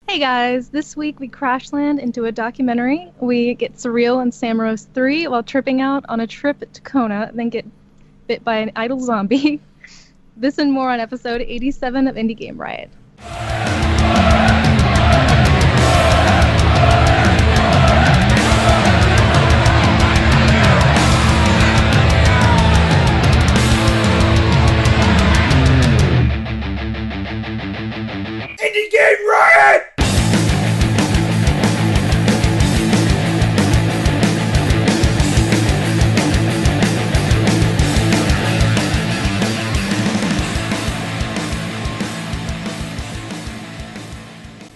Hey guys, this week we crash land into a documentary. We get surreal in Samorost 3 while tripping out on a trip to Kona, then get bit by an idle zombie. This and more on episode 87 of Indie Game Riot. Indie Game Riot!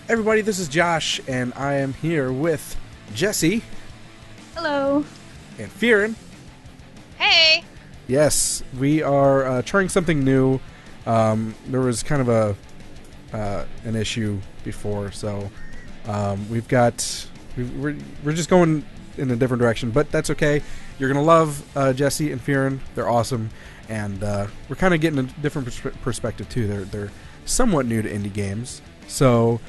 Everybody, this is Josh, and I am here with Jesse. Hello. And Fearon. Hey! Yes, we are trying something new. There was kind of an issue before, so we're just going in a different direction, but that's okay. You're gonna love Jesse and Fearon. They're awesome, and we're kind of getting a different perspective too. They're somewhat new to indie games, so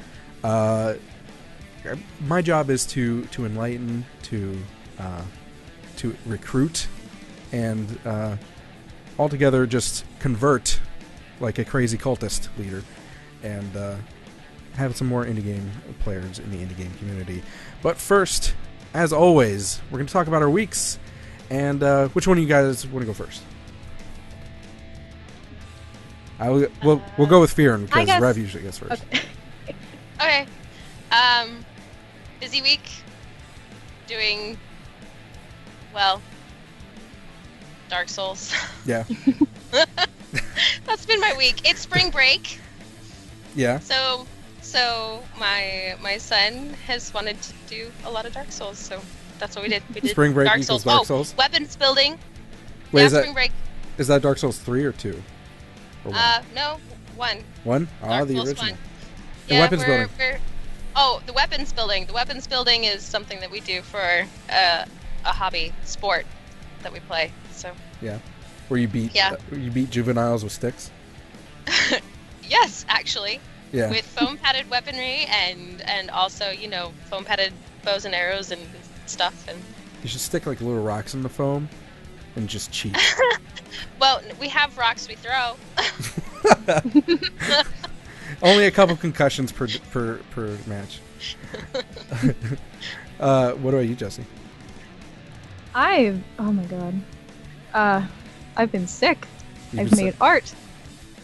my job is to enlighten, to recruit, and altogether just convert like a crazy cultist leader, and have some more indie game players in the indie game community. But first, as always, we're going to talk about our weeks. And which one of you guys want to go first? We'll go with Fearon, because Rev usually gets first. Okay. Busy week. Doing, well, Dark Souls. Yeah. That's been my week. It's spring break. Yeah. So my son has wanted to do a lot of Dark Souls, so that's what we did. We did Spring break Dark equals Souls. Dark Souls? Weapons building. Wait, yeah, is that spring break. Is that Dark Souls 3 or 2? Or 1? No, 1. 1? Dark The Souls original. 1. The weapons building. The weapons building. The weapons building is something that we do for a hobby sport that we play. So. Yeah. Where you beat juveniles with sticks? Yes, actually. Yeah. With foam padded weaponry and also, foam padded bows and arrows and stuff. And you should stick like little rocks in the foam and just cheat. Well, we have rocks we throw. Only a couple concussions per match. What about you, Jesse? Oh my god. I've been sick. I've made sick. art.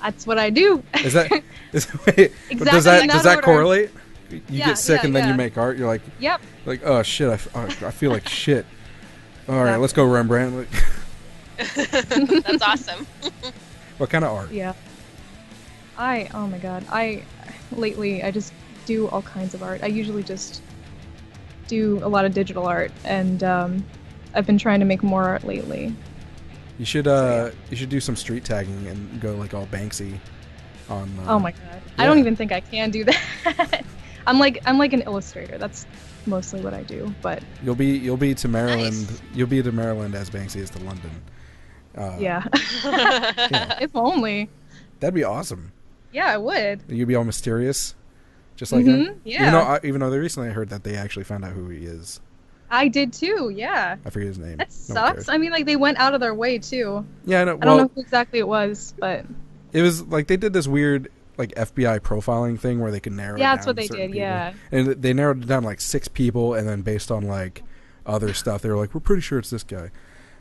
That's what I do. Is that Exactly does in that that order. correlate? You Yeah, get sick yeah, and then you yeah. make art. You're like, Yep. like, oh shit, I feel like shit. All right, Yeah. let's go, Rembrandt. That's awesome. What kind of art? Yeah. Oh my god. Lately, I just do all kinds of art. I usually just do a lot of digital art, and I've been trying to make more art lately. You should you should do some street tagging and go like all Banksy on. Oh my god. Yeah. I don't even think I can do that. I'm like an illustrator. That's mostly what I do, but You'll be to Maryland. Nice. You'll be to Maryland as Banksy is to London. yeah. Yeah. If only. That'd be awesome. Yeah, I would. You'd be all mysterious, just like him. Yeah. Even though they recently heard that they actually found out who he is. I did too, yeah. I forget his name. That No one sucks. cares. I mean, like, they went out of their way too. Yeah, no, I don't know who exactly it was, but it was like they did this weird like FBI profiling thing where they could narrow it yeah, down that's what to they certain did, people. yeah. And they narrowed it down to like 6 people, and then based on like other stuff, they were like, we're pretty sure it's this guy.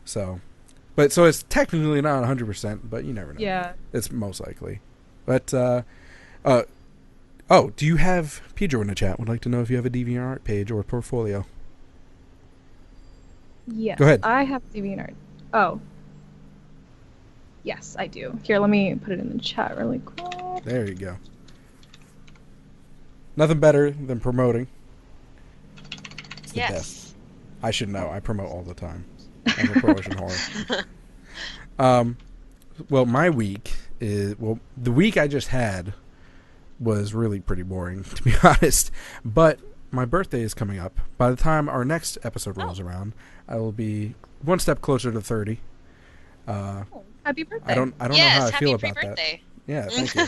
So it's technically not 100%, but you never know. Yeah. It's most likely. But do you have Pedro in the chat? Would like to know if you have a DeviantArt page or portfolio. Yes. Go ahead. I have DeviantArt. Oh. Yes, I do. Here, let me put it in the chat really quick. There you go. Nothing better than promoting. It's the Yes. best. I should know. I promote all the time. I'm a promotion whore. Well, my week is... Well, the week I just had was really pretty boring, to be honest. But my birthday is coming up. By the time our next episode rolls around, I will be one step closer to 30. Happy birthday. I don't know yes, how I feel happy about pre-birthday. that. Yeah, thank you.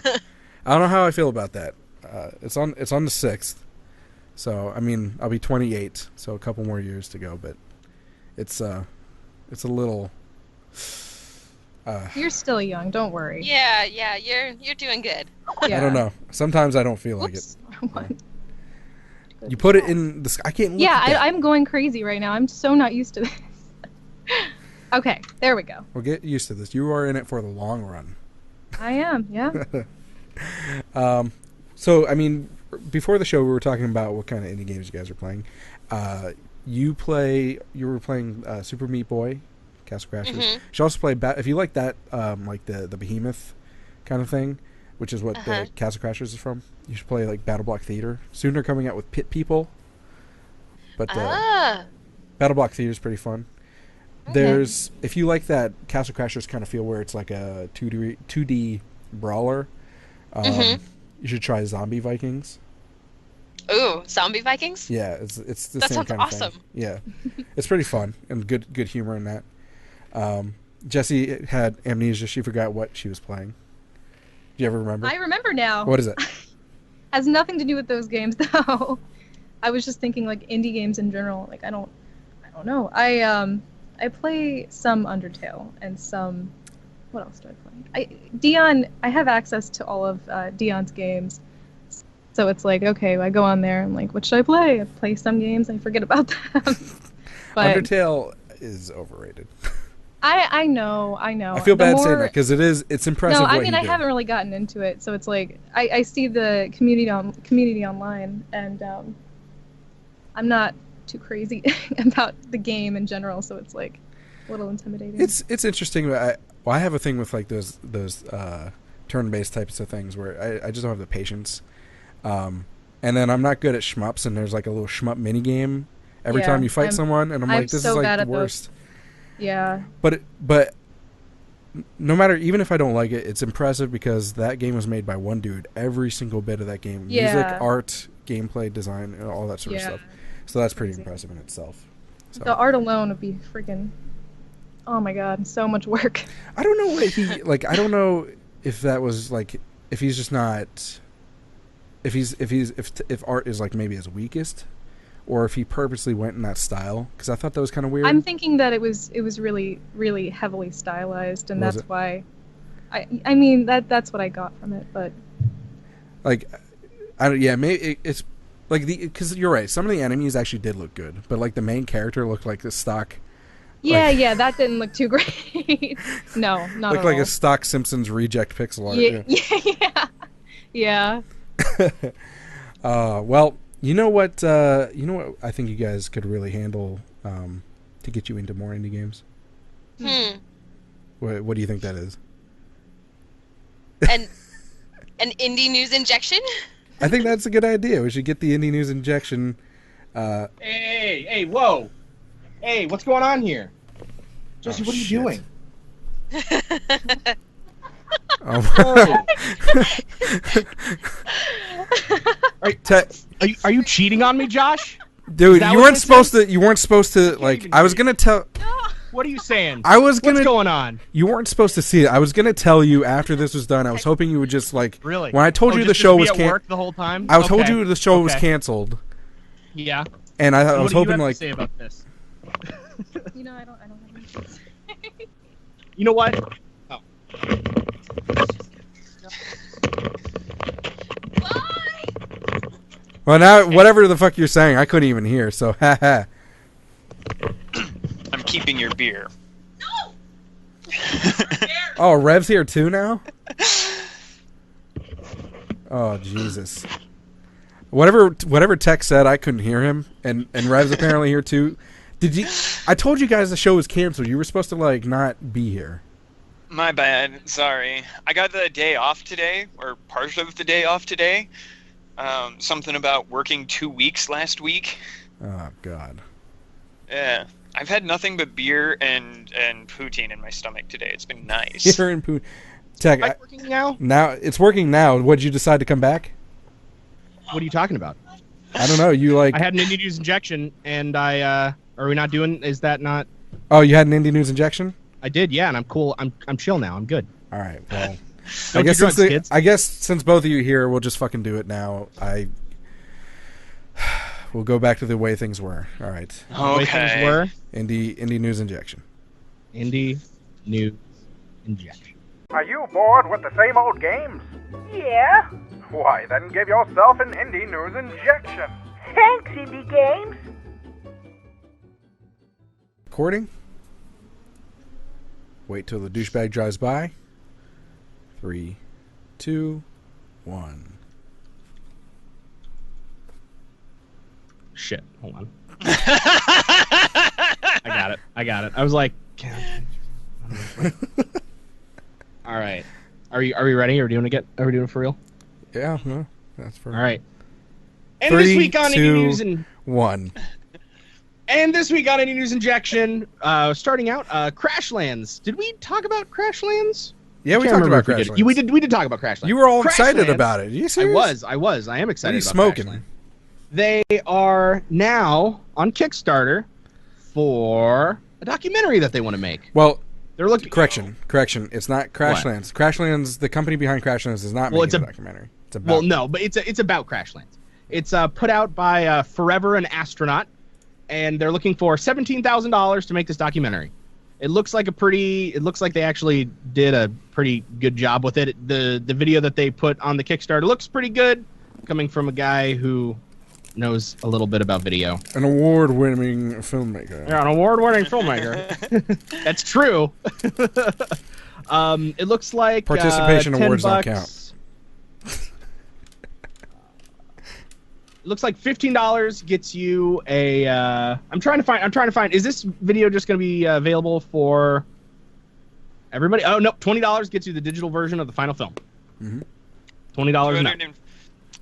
I don't know how I feel about that. it's on the 6th. So I mean, I'll be 28, so a couple more years to go. But it's a little. You're still young. Don't worry. Yeah, you're doing good. Yeah. I don't know. Sometimes I don't feel like Whoops. it. You put it in the. I can't. Look at that. I'm going crazy right now. I'm so not used to this. Okay, there we go. Well, get used to this. You are in it for the long run. I am. Yeah. So I mean, before the show, we were talking about what kind of indie games you guys are playing. You were playing Super Meat Boy, Castle Crashers. You should also play if you like that, like the Behemoth kind of thing, which is what the Castle Crashers is from. You should play like Battle Block Theater. Soon they're coming out with Pit People, but Battle Block Theater is pretty fun. Okay. If you like that Castle Crashers kind of feel where it's like a 2D brawler, you should try Zombie Vikings. Ooh, Zombie Vikings? Yeah, it's the that same sounds kind of awesome. thing. Yeah, it's pretty fun and good humor in that. Jessie had amnesia; she forgot what she was playing. Do you ever remember? I remember now. What is it? Has nothing to do with those games though. I was just thinking like indie games in general. Like I don't know. I play some Undertale and some. What else do I play? Dion. I have access to all of Dion's games, so it's like okay. I go on there. I'm like, what should I play? I play some games. I forget about them. But Undertale is overrated. I know. I feel bad saying that because it's impressive. No, I what mean he I did. haven't really gotten into it, so it's like I see the community online, and I'm not too crazy about the game in general, so it's like a little intimidating. It's interesting. But I have a thing with like those turn-based types of things where I just don't have the patience. And then I'm not good at shmups, and there's like a little shmup mini game every time you fight someone, and I'm like, this is like the worst. Yeah. But no matter, even if I don't like it, it's impressive because that game was made by one dude. Every single bit of that game, music, art, gameplay, design, and all that sort of stuff. So that's pretty impressive in itself. So. The art alone would be freaking. Oh my god, so much work. I don't know what he like. I don't know if that was like if he's just not. If art is like maybe his weakest, or if he purposely went in that style, because I thought that was kind of weird. I'm thinking that it was really really heavily stylized, and that's why. I mean that's what I got from it, but. Like, maybe it's like because you're right. Some of the enemies actually did look good, but like the main character looked like the stock. Yeah, that didn't look too great. No, not looked at like all. a stock Simpsons reject pixel art. Yeah. Well, you know what I think you guys could really handle to get you into more indie games? What do you think that is? An indie news injection? I think that's a good idea. We should get the indie news injection. Hey, whoa. Hey, what's going on here? Jesse, what are you doing? Are you cheating on me, Josh? Dude, you weren't supposed to like I was going to tell What are you saying? What's going on? You weren't supposed to see it. I was going to tell you after this was done. I was hoping you would just like really. When I told you the show was canceled the whole time. I was told you the show was canceled. Yeah. And I was hoping like. What do you have to say about this? I don't have anything to say. You know what? Oh. Bye. Well, now whatever the fuck you're saying, I couldn't even hear. So, haha. I'm keeping your beer. No. Oh, Rev's here too now? Oh, Jesus. Whatever Tech said, I couldn't hear him, and Rev's apparently here too. I told you guys the show was canceled. You were supposed to like not be here. My bad. Sorry. I got the day off today, or part of the day off today. Something about working 2 weeks last week. Oh God. Yeah. I've had nothing but beer and poutine in my stomach today. It's been nice. Beer and poutine. Tech. Is it working now? Now it's working now. What did you decide to come back? What are you talking about? I don't know. You like? I had an indie news injection, and I. Are we not doing? Is that not? Oh, you had an indie news injection? I did, yeah, and I'm cool. I'm chill now. I'm good. All right. Well, I guess drugs, kids. I guess since both of you here, we'll just fucking do it now. We'll go back to the way things were. All right. The way things were. Indie news injection. Indie news injection. Are you bored with the same old games? Yeah. Why, then give yourself an indie news injection. Thanks, Indie Games. Recording. Wait till the douchebag drives by. 3, 2, 1. Shit. Hold on. I got it. I was like, all right. Are we ready? Are we doing it for real? Yeah, no, that's for. All right. And 3, this week on 2, Indie News and 1. And this week on Indie News Injection, starting out, Crashlands. Did we talk about Crashlands? Yeah, we talked about Crashlands. We did talk about Crashlands. You were all excited about it. Are you serious? I was. I am excited. What are you about smoking? Crashlands. They are now on Kickstarter for a documentary that they want to make. Well, they're looking. Correction. It's not Crashlands. What? Crashlands, the company behind Crashlands, is not making a documentary. It's about. Well, no, but it's about Crashlands. It's put out by Forever an Astronaut, and they're looking for $17,000 to make this documentary. It looks like they actually did a pretty good job with it. The video that they put on the Kickstarter looks pretty good, coming from a guy who knows a little bit about video. An award-winning filmmaker. Yeah, an award-winning filmmaker. That's true. It looks like participation awards $10. don't count. It looks like $15 gets you a. I'm trying to find. Is this video just going to be available for everybody? Oh no, $20 gets you the digital version of the final film. Mm-hmm. $20.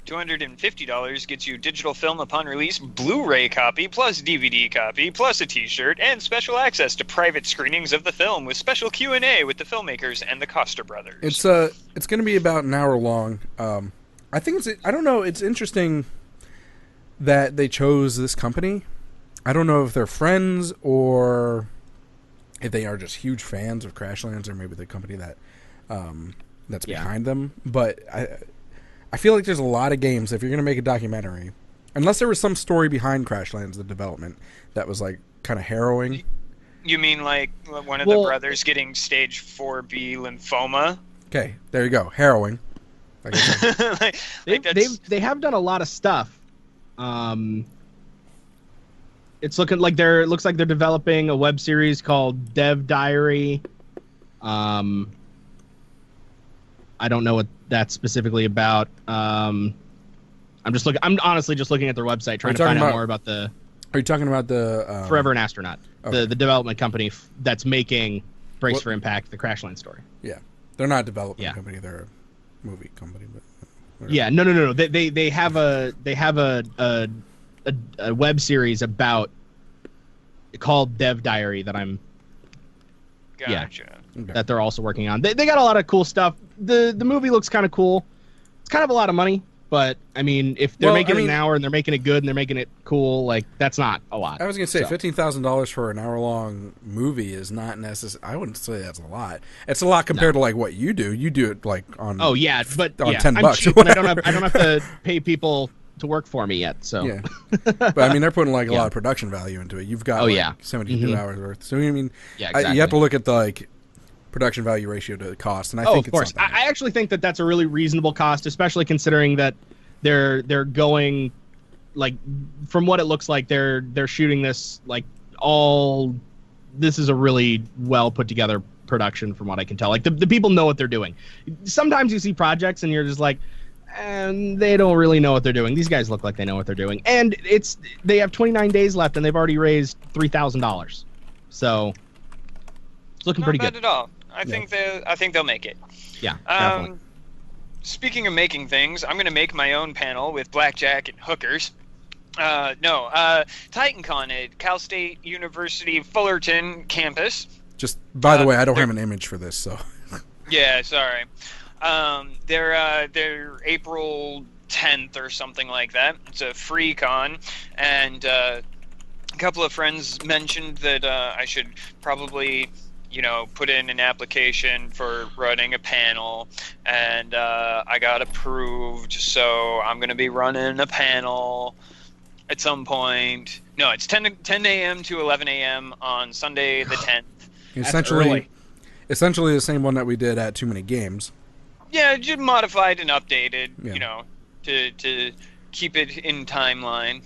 $250 gets you digital film upon release, Blu-ray copy, plus DVD copy, plus a T-shirt, and special access to private screenings of the film with special Q&A with the filmmakers and the Costa brothers. It's going to be about an hour long. I think I don't know. It's interesting that they chose this company. I don't know if they're friends or if they are just huge fans of Crashlands, or maybe the company that's behind them. But I feel like there's a lot of games, if you're going to make a documentary, unless there was some story behind Crashlands, the development, that was like kind of harrowing. You mean like one of the brothers getting stage 4B lymphoma? Okay, there you go. Harrowing. Like I said. They have done a lot of stuff. It's looking like it looks like they're developing a web series called Dev Diary. I don't know what that's specifically about. I'm honestly just looking at their website, trying to find out more about the. Are you talking about the Forever an Astronaut, okay. the development company that's making Brace for Impact, the Crashlands story? Yeah, they're not a development company; they're a movie company. But whatever. Yeah, no. They have a web series about called Dev Diary that I'm. Gotcha. Okay. That they're also working on. They got a lot of cool stuff. The movie looks kind of cool. It's kind of a lot of money, but I mean, if they're making it an hour and they're making it good and they're making it cool, like that's not a lot. I was gonna say $15,000 for an hour-long movie is not necessary. I wouldn't say that's a lot. It's a lot compared to like what you do. You do it like on. Oh yeah, but on yeah, $10. I'm cheap, and I don't have to pay people to work for me yet. So yeah, but I mean they're putting like a lot of production value into it. You've got 72 hours worth. So I mean, exactly. You have to look at the production value ratio to the cost, and I think of course, I actually think that that's a really reasonable cost, especially considering that they're going like from what it looks like they're shooting this like all. This is a really well put together production from what I can tell. Like the people know what they're doing. Sometimes you see projects and you're just like, and they don't really know what they're doing. These guys look like they know what they're doing, and they have 29 days left, and they've already raised $3,000. So it's looking pretty good. Not bad at all. I think they'll make it. Yeah, definitely. Speaking of making things, I'm going to make my own panel with blackjack and hookers. TitanCon at Cal State University Fullerton campus. Just by the way, I don't have an image for this, so. Yeah, sorry. They're April 10th or something like that. It's a free con, and a couple of friends mentioned that I should probably put in an application for running a panel, and I got approved. So I'm going to be running a panel at some point. No, it's 10 a.m. to 11 a.m. on Sunday the 10th. Essentially the same one that we did at Too Many Games. Yeah, just modified and updated, to keep it in timeline.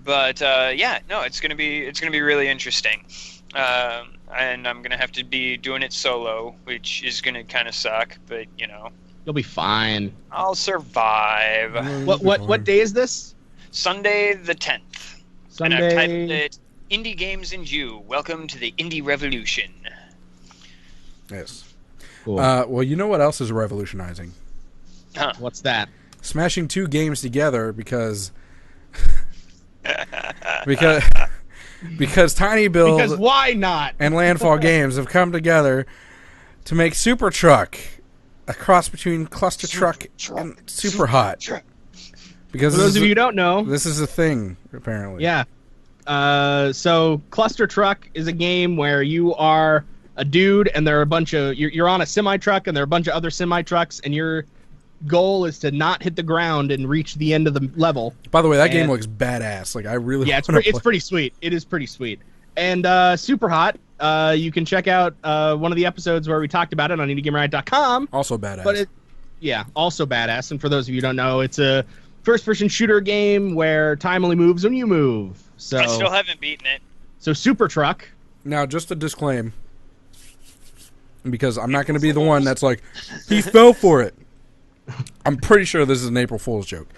But it's gonna be really interesting. And I'm gonna have to be doing it solo, which is gonna kind of suck. But You'll be fine. I'll survive. What day is this? Sunday the 10th. Sunday. And I've titled it Indie Games and You. Welcome to the Indie Revolution. Yes. Cool. Well, you know what else is revolutionizing? Huh. What's that? Smashing two games together because Tiny Build Because why not? and Landfall Games have come together to make SuperTruck, a cross between Cluster Truck and Super Hot. Because For those of you who don't know, this is a thing apparently. yeah. So Cluster Truck is a game where you are a dude and there are a bunch of you're on a semi truck and there are a bunch of other semi trucks and your goal is to not hit the ground and reach the end of the level. By the way, that game looks badass. Like I really it's pretty sweet. It is pretty sweet. And Super Hot, you can check out one of the episodes where we talked about it on IndieGameRiot.com. Also badass. But also badass. And for those of you who don't know, it's a first-person shooter game where time only moves when you move. So I still haven't beaten it. So Super Truck. Now, just a disclaim, because I'm not going to be the one that's like, he fell for it. I'm pretty sure this is an April Fool's joke.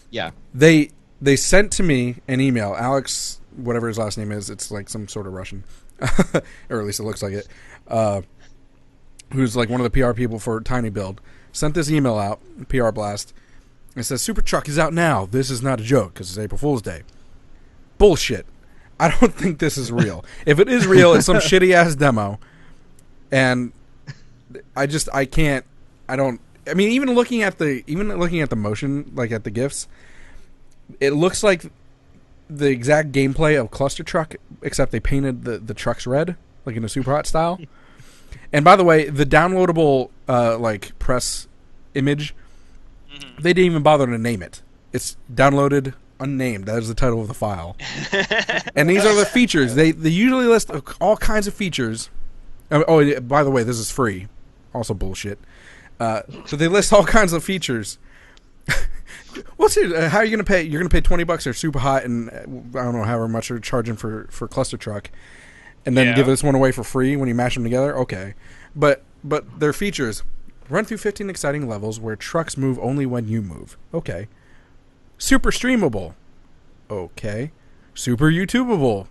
Yeah. They sent to me an email. Alex, whatever his last name is, it's like some sort of Russian, or at least it looks like it. Who's like one of the PR people for Tiny Build, sent this email out, PR blast. It says SuperTruck is out now. This is not a joke because it's April Fool's Day. Bullshit. I don't think this is real. If it is real, it's some shitty ass demo. And I mean, even looking at the motion, like at the GIFs, it looks like the exact gameplay of Cluster Truck, except they painted the trucks red, like in a Super Hot style. And by the way, the downloadable like press image, they didn't even bother to name it. It's downloaded unnamed. That is the title of the file. And these are the features. They usually list all kinds of features. Oh, by the way, this is free. Also bullshit. So they list all kinds of features. What's it? How are you going to pay? You're going to pay $20 or Super Hot, and I don't know however much they're charging for Cluster Truck, and then give this one away for free when you mash them together. Okay, but their features: run through 15 exciting levels where trucks move only when you move. Okay, super streamable. Okay, super YouTubeable.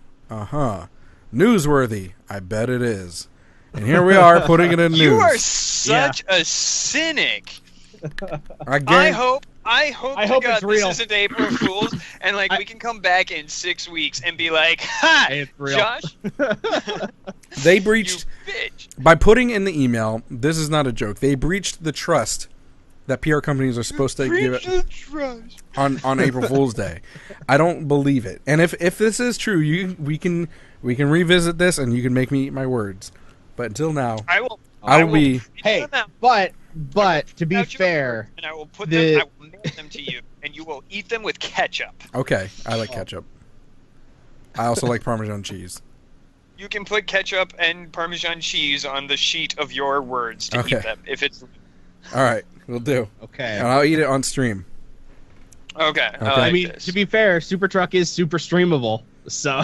Newsworthy. I bet it is. And here we are putting it in news. You are such a cynic. I hope it's real. This isn't April Fool's, and we can come back in 6 weeks and be like, "Ha, it's real. Josh." They breached You bitch. by putting in the email. This is not a joke. They breached the trust that PR companies are supposed to give it on April Fool's Day. I don't believe it. And if this is true, we can revisit this, and you can make me eat my words. But until now, I will be. Hey, but to be fair, and I will put them. I will mail them to you, and you will eat them with ketchup. Okay, I like ketchup. I also like Parmesan cheese. You can put ketchup and Parmesan cheese on the sheet of your words to eat them if it's. All right, we'll do. Okay, and I'll eat it on stream. Okay. I mean, to be fair, SuperTruck is super streamable, so.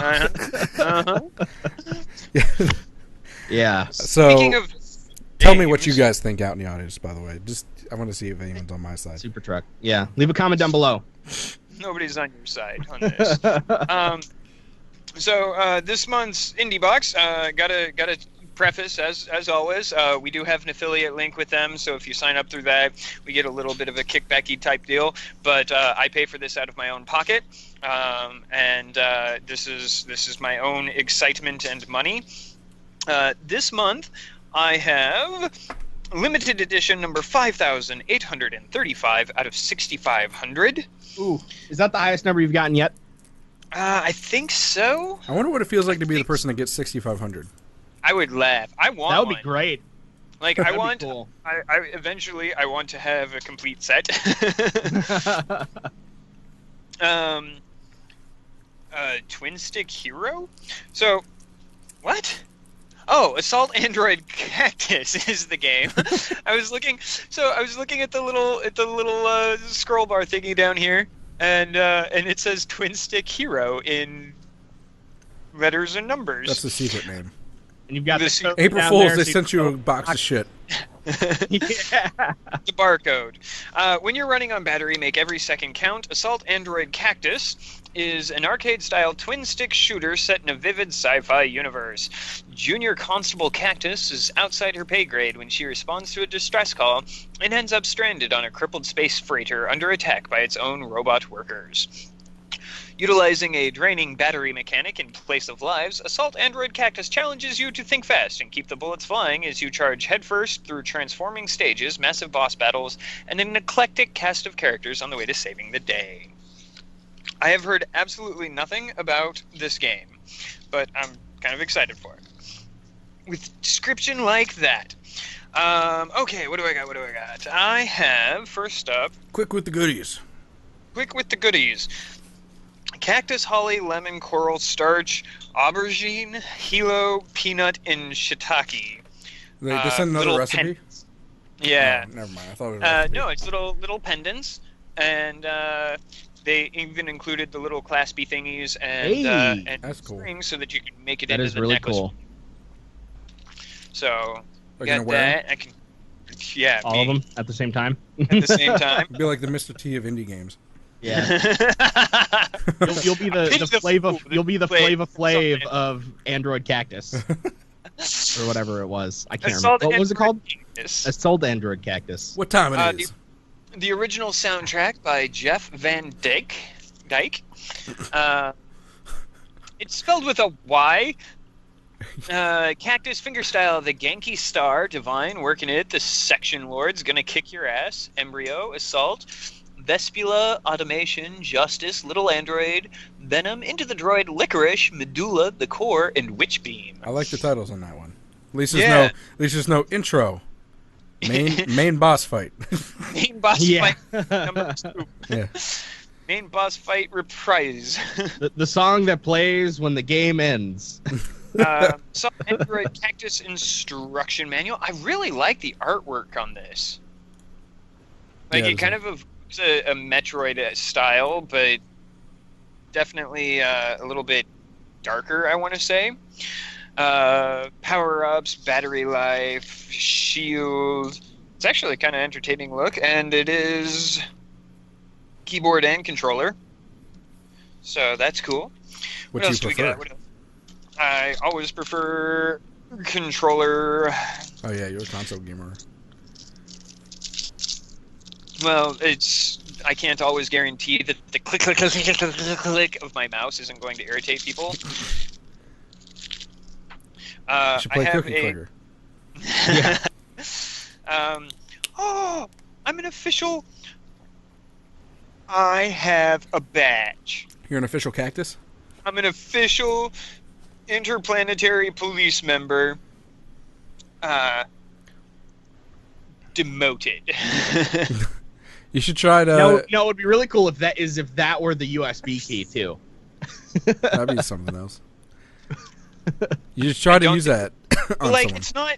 Yeah. So. Speaking of. Tell me what you guys think out in the audience, by the way. I want to see if anyone's on my side. SuperTruck. Yeah. Leave a comment down below. Nobody's on your side on this. So this month's IndieBox, gotta preface as always. We do have an affiliate link with them, so if you sign up through that, we get a little bit of a kickbacky type deal. But I pay for this out of my own pocket, and this is my own excitement and money. This month, I have limited edition number 5,835 out of 6,500. Ooh, is that the highest number you've gotten yet? I think so. I wonder what it feels like to be the person that gets 6,500. I would laugh. I want That would be one. great. Like, I That'd be want... cool. I eventually, I want to have a complete set. Twin Stick Hero? So, what? Oh, Assault Android Cactus is the game. I was looking at the little scroll bar thingy down here, and it says Twin Stick Hero in letters and numbers. That's the secret name. And you've got the April down Fools, there, they so sent you a box of shit. Yeah. The barcode. When you're running on battery, make every second count. Assault Android Cactus is an arcade-style twin-stick shooter set in a vivid sci-fi universe. Junior Constable Cactus is outside her pay grade when she responds to a distress call and ends up stranded on a crippled space freighter under attack by its own robot workers. Utilizing a draining battery mechanic in place of lives, Assault Android Cactus challenges you to think fast and keep the bullets flying as you charge headfirst through transforming stages, massive boss battles, and an eclectic cast of characters on the way to saving the day. I have heard absolutely nothing about this game, but I'm kind of excited for it. With description like that. Okay, what do I got? I have, first up... Quick with the goodies. Cactus, holly, lemon, coral, starch, aubergine, hilo, peanut, and shiitake. They send another recipe? Pendants. Yeah. Oh, never mind. I thought it was a recipe. No, it's little pendants, and they even included the little claspy thingies and that's cool. strings so that you can make it That into is the really necklace. cool. So, Are you got gonna wear that. I can, yeah, All of them at the same time? at the same time. Be like the Mr. T of indie games. Yeah. You'll be the Flava Flav of Android Cactus. Or whatever it was. I can't remember. What was it called? Assault Android Cactus. What time it is? The original soundtrack by Jeff Van Dyke. It's spelled with a Y. Cactus Fingerstyle, the Genki Star, Divine, Working It, the Section Lord's Gonna Kick Your Ass, Embryo, Assault, Vespula, Automation, Justice, Little Android, Venom, Into the Droid, Licorice, Medulla, The Core, and Witchbeam. I like the titles on that one. At least there's no intro. Main boss fight. Main boss fight number 2. Yeah. Main boss fight reprise. The song that plays when the game ends. Some Android Cactus instruction manual. I really like the artwork on this. Like, it kind of evokes a Metroid style, but definitely a little bit darker, I want to say. Power-ups, battery life, shield. It's actually kind of entertaining look, and it is keyboard and controller. So that's cool. What else do we got? I always prefer controller. Oh yeah, you're a console gamer. Well, I can't always guarantee that the click of my mouse isn't going to irritate people. You should play Cookie Clicker. Yeah. I'm an official. I have a badge. You're an official cactus? I'm an official interplanetary police member. Demoted. You should try to. No, it would be really cool if that were the USB key too. That'd be something else. You just try to use that. On like, someone. It's not.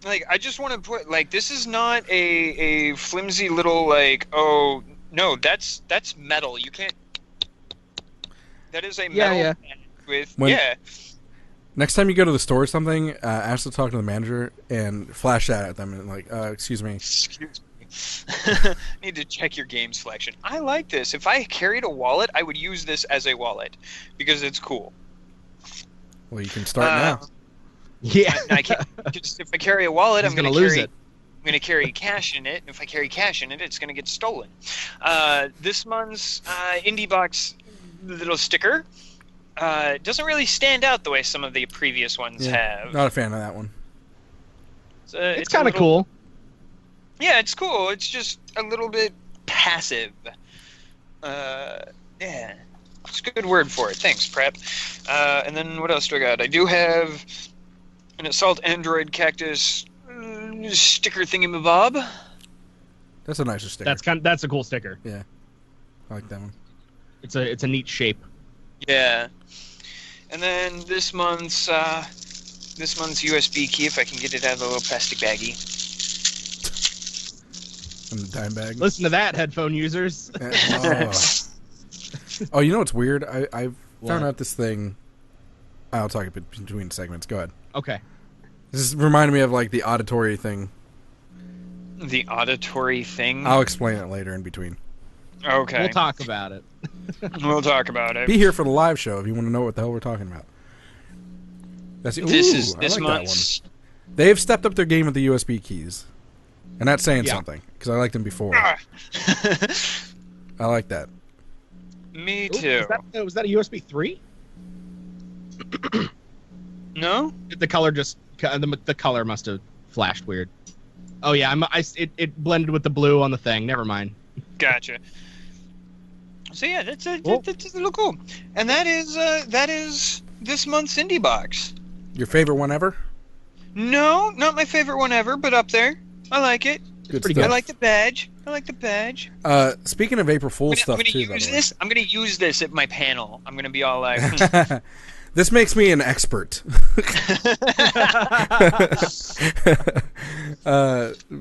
Like, I just want to put, like, this is not a flimsy little, like, oh, no, that's metal. You can't. That is a metal with, Next time you go to the store or something, ask to talk to the manager and flash that at them and, like, excuse me. Excuse me. Need to check your game selection. I like this. If I carried a wallet, I would use this as a wallet because it's cool. Well, you can start now. Yeah. I can't, if I carry a wallet, I'm going to lose it. I'm going to carry cash in it, and if I carry cash in it, it's going to get stolen. This month's IndieBox little sticker doesn't really stand out the way some of the previous ones have. Not a fan of that one. It's kind of cool. Yeah, it's cool. It's just a little bit passive. Yeah. It's a good word for it. Thanks, Prep. And then what else do I got? I do have an Assault Android Cactus sticker thingamabob. That's a nicer sticker. That's a cool sticker. Yeah, I like that one. It's a neat shape. Yeah. And then this month's USB key, if I can get it out of the little plastic baggie. In the dime bag. Listen to that, headphone users. Oh, you know what's weird? I What? found out this thing. I'll talk between segments. Go ahead. Okay. This reminded me of like the auditory thing. The auditory thing? I'll explain it later in between. Okay. We'll talk about it. We'll talk about it. Be here for the live show if you want to know what the hell we're talking about. That's This I like month's... that one. They've stepped up their game with the USB keys, and that's saying Yeah. something because I liked them before. Ah. I like that. Me Ooh, too. was that a USB 3? No? The color the color must have flashed weird. Oh yeah, it blended with the blue on the thing. Never mind. Gotcha. So yeah, that's a little cool. And that is this month's IndieBox. Your favorite one ever? No, not my favorite one ever, but up there. I like it. Good pretty stuff. I like the badge. Speaking of April Fool's stuff I'm gonna too, use this. I'm gonna use this at my panel. I'm gonna be all like, this makes me an expert.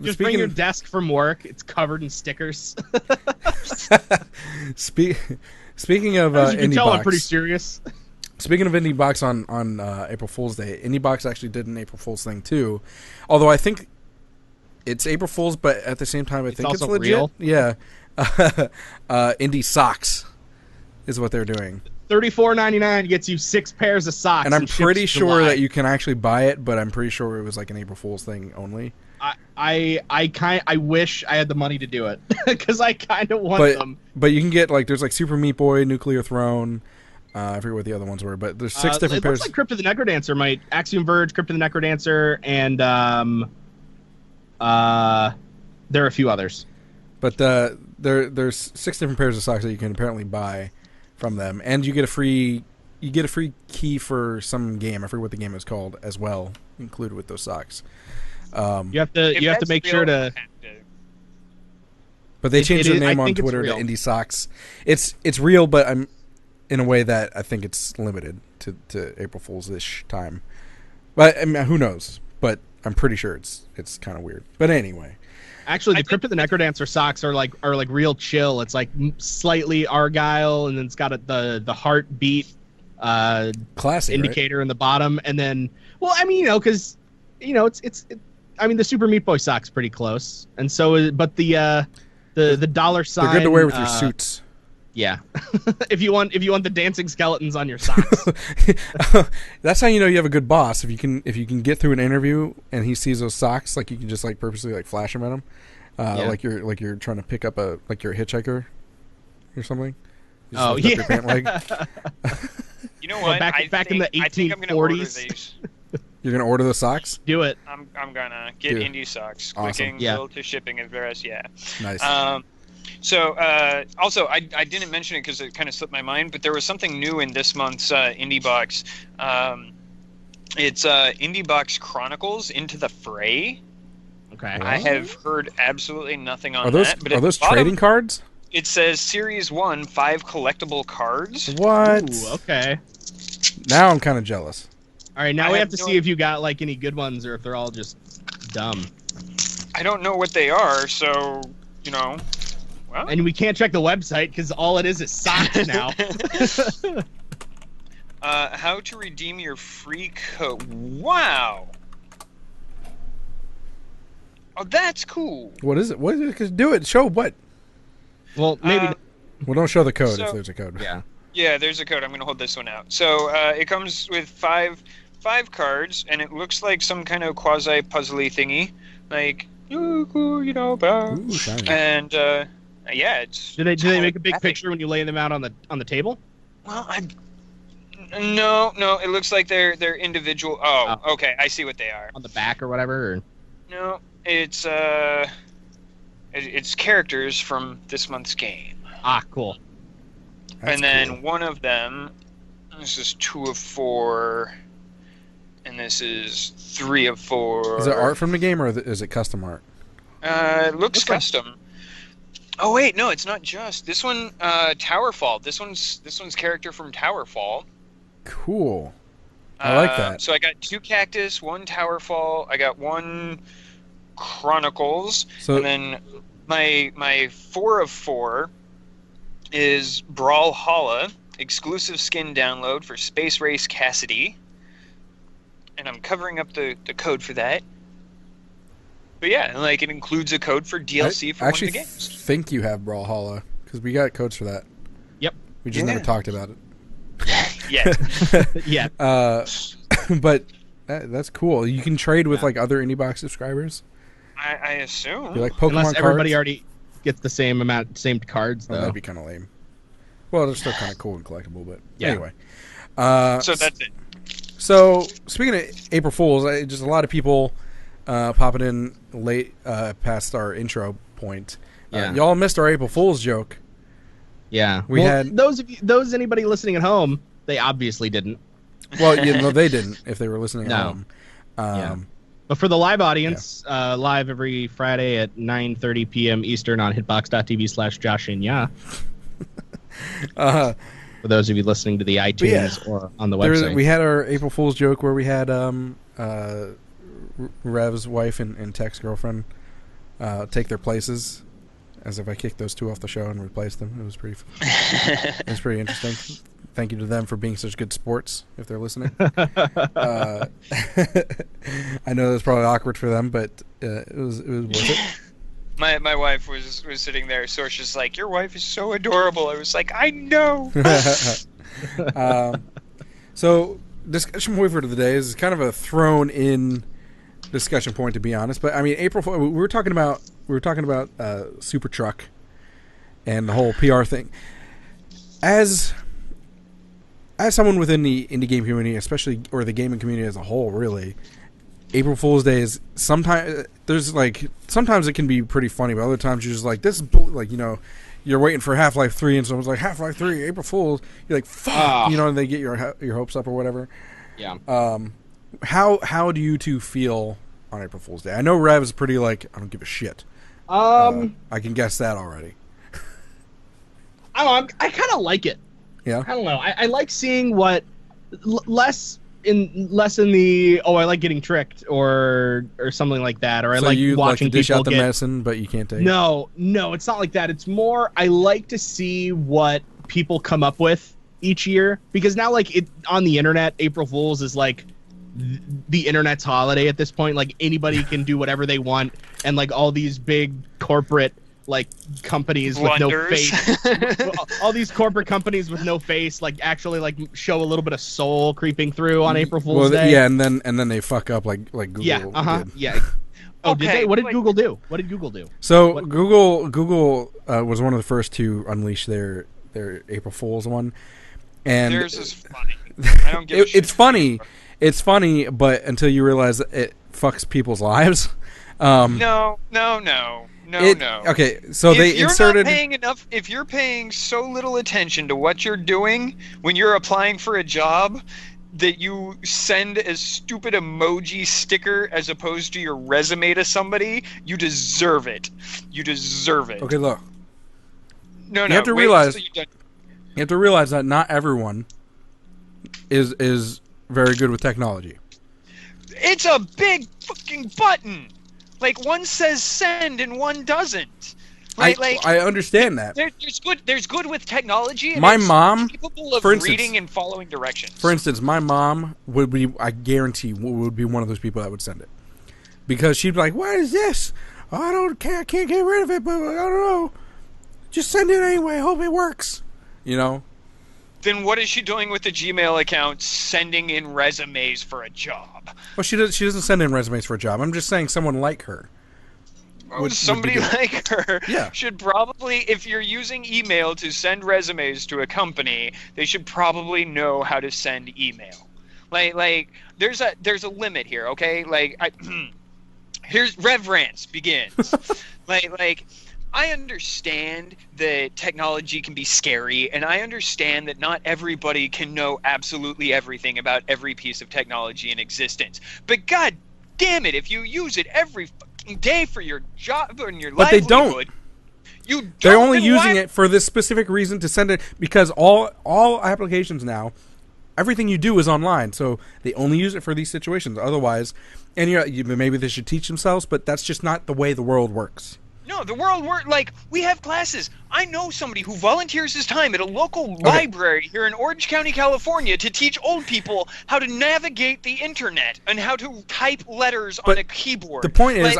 Just bring your desk from work. It's covered in stickers. Speaking of As you can tell, I'm IndieBox, pretty serious. speaking of IndieBox on April Fool's Day, IndieBox actually did an April Fool's thing too. Although I think it's April Fool's, but at the same time, I think it's also legit. real? Yeah, Indie Socks is what they're doing, $34.99 gets you 6 pairs of socks. and I'm ships pretty to sure July. that you can actually buy it. But I'm pretty sure it was like an April Fool's thing only. I wish I had the money to do it because I kind of want them. But you can get like there's like Super Meat Boy, Nuclear Throne. I forget what the other ones were, but there's 6 different it pairs. looks like Crypt of the Necrodancer might Axiom Verge, Crypt of the Necrodancer, and there are a few others. But there's 6 different pairs of socks that you can apparently buy from them, and you get a free key for some game. I forget what the game is called as well, included with those socks. You have to make sure to. But they changed their name I on think it's Twitter to real. Indie Socks. It's real, but I'm in a way that I think it's limited to April Fool's-ish time. But I mean, who knows? But I'm pretty sure it's kind of weird. But anyway. Actually, the Crypt of the Necrodancer socks are like real chill. It's like slightly Argyle, and then it's got the heartbeat Classy, indicator in the bottom, and then because it's the Super Meat Boy sock's pretty close, and so but the dollar sign. They're good to wear with your suits. Yeah, if you want the dancing skeletons on your socks. That's how you know you have a good boss. If you can get through an interview and he sees those socks, like you can just like purposely like flash them at him, like you're trying to pick up you're a hitchhiker or something. You just lift up your pant leg. You know what? Back in the 1840s. I think I'm gonna order these. You're gonna order the socks? Do it. I'm gonna get Indie Socks. Awesome. Clicking bill to shipping address. Yeah. Nice. So, also, I didn't mention it because it kind of slipped my mind, but there was something new in this month's IndieBox. It's IndieBox Chronicles Into the Fray. Okay. I have heard absolutely nothing on Are those that. But are at those the bottom, trading cards? It says Series 1, 5 collectible cards. What? Ooh, okay. Now I'm kind of jealous. All right, now I we have have to no see if you got like any good ones or if they're all just dumb. I don't know what they are, so, well. And we can't check the website because all it is socks now. How to redeem your free code. Wow. Oh, that's cool. What is it? What is it? Do it. Show what? Well, maybe. Well, don't show the code so- if there's a code. Yeah. Yeah, there's a code. I'm going to hold this one out. So it comes with five cards, and it looks like some kind of quasi-puzzly thingy. Like, blah. Ooh, shiny. And, yeah, it's... Do they make a big epic. picture when you lay them out on the table? Well, No, it looks like they're individual... Oh, okay, I see what they are. On the back or whatever? Or... No, it's characters from this month's game. Ah, cool. That's and then cool. one of them, this is 2 of 4. and this is 3 of 4. Is it art from the game, or is it custom art? It looks custom. Oh wait, no, it's not just this one. Towerfall. This one's character from Towerfall. Cool. I like that. So I got 2 Cactus, 1 Towerfall. I got 1 Chronicles, and then my 4 of 4 is Brawlhalla, exclusive skin download for Space Race Cassidy, and I'm covering up the code for that. But yeah, like it includes a code for DLC for one of the games. I think you have Brawlhalla because we got codes for that. Yep. We just never talked about it. Yeah. But that's cool. You can trade with like other IndieBox subscribers. I assume. You're like Pokemon Unless everybody cards. already gets the same cards, though. That'd be kind of lame. Well, they're still kind of cool and collectible, but anyway. So that's it. So speaking of April Fools, just a lot of people popping in late past our intro point. Y'all missed our April Fool's joke. Yeah, we had those anybody listening at home. They obviously didn't. Well, they didn't if they were listening at home. But for the live audience, live every Friday at 9:30 p.m. Eastern on hitbox.tv/JaShinYa. For those of you listening to the iTunes or on the website. We had our April Fool's joke where we had Rev's wife and Tech's girlfriend take their places, as if I kicked those two off the show and replaced them. It was pretty interesting. Thank you to them for being such good sports, if they're listening. I know it was probably awkward for them, but it was worth it. My wife was sitting there, so she's just like, "Your wife is so adorable." I was like, "I know." So discussion point for today is kind of a thrown-in discussion point, to be honest. But I mean, we were talking about SuperTruck and the whole PR thing. As someone within the indie game community, especially, or the gaming community as a whole, really, April Fool's Day is sometimes it can be pretty funny, but other times you're just like, this is you're waiting for Half-Life 3 and someone's like, Half-Life 3, April Fool's. You're like, fuck, and they get your hopes up or whatever. Yeah. How do you two feel on April Fool's Day? I know Rev is pretty I don't give a shit. I can guess that already. I don't know. I kind of like it. Yeah. I don't know. I like seeing what less in the I like getting tricked or something like that, or so I like you watching like to dish people out the medicine, but you can't take it. No, it's not like that. It's more I like to see what people come up with each year, because now on the internet, April Fool's is like the internet's holiday at this point. Like anybody can do whatever they want, and like all these big corporate companies with no face, all these corporate companies with no face, actually show a little bit of soul creeping through on April Fool's Day. Yeah, and then they fuck up like Google. Yeah, did. Yeah. Oh, okay. Did they? What did Google do? So Google was one of the first to unleash their April Fool's one, and theirs is funny. I don't give a shit. It's funny, but until you realize that it fucks people's lives. No. Okay, so they inserted. If you're paying so little attention to what you're doing when you're applying for a job, that you send a stupid emoji sticker as opposed to your resume to somebody, you deserve it. Okay, look. No. You have to realize. You have to realize that not everyone is very good with technology. It's a big fucking button. One says send and one doesn't. I understand that. There's good with technology. And my mom, capable of for instance, reading and following directions. For instance, my mom would be, I guarantee, would be one of those people that would send it, because she'd be like, "What is this? Oh, I can't get rid of it, but I don't know. Just send it anyway. I hope it works." Then what is she doing with the Gmail account, sending in resumes for a job? Well, she doesn't send in resumes for a job. I'm just saying someone like her. Somebody like her Yeah. should probably, if you're using email to send resumes to a company, they should probably know how to send email. There's a limit here, okay? Here's Rev Rants begins. I understand that technology can be scary, and I understand that not everybody can know absolutely everything about every piece of technology in existence. But god damn it, if you use it every fucking day for your job and your But they livelihood, don't. They're only using it for this specific reason to send it, because all applications now, everything you do is online, so they only use it for these situations. Otherwise, and maybe they should teach themselves, but that's just not the way the world works. No, the world we have classes. I know somebody who volunteers his time at a local library here in Orange County, California, to teach old people how to navigate the internet and how to type letters on a keyboard. The point is,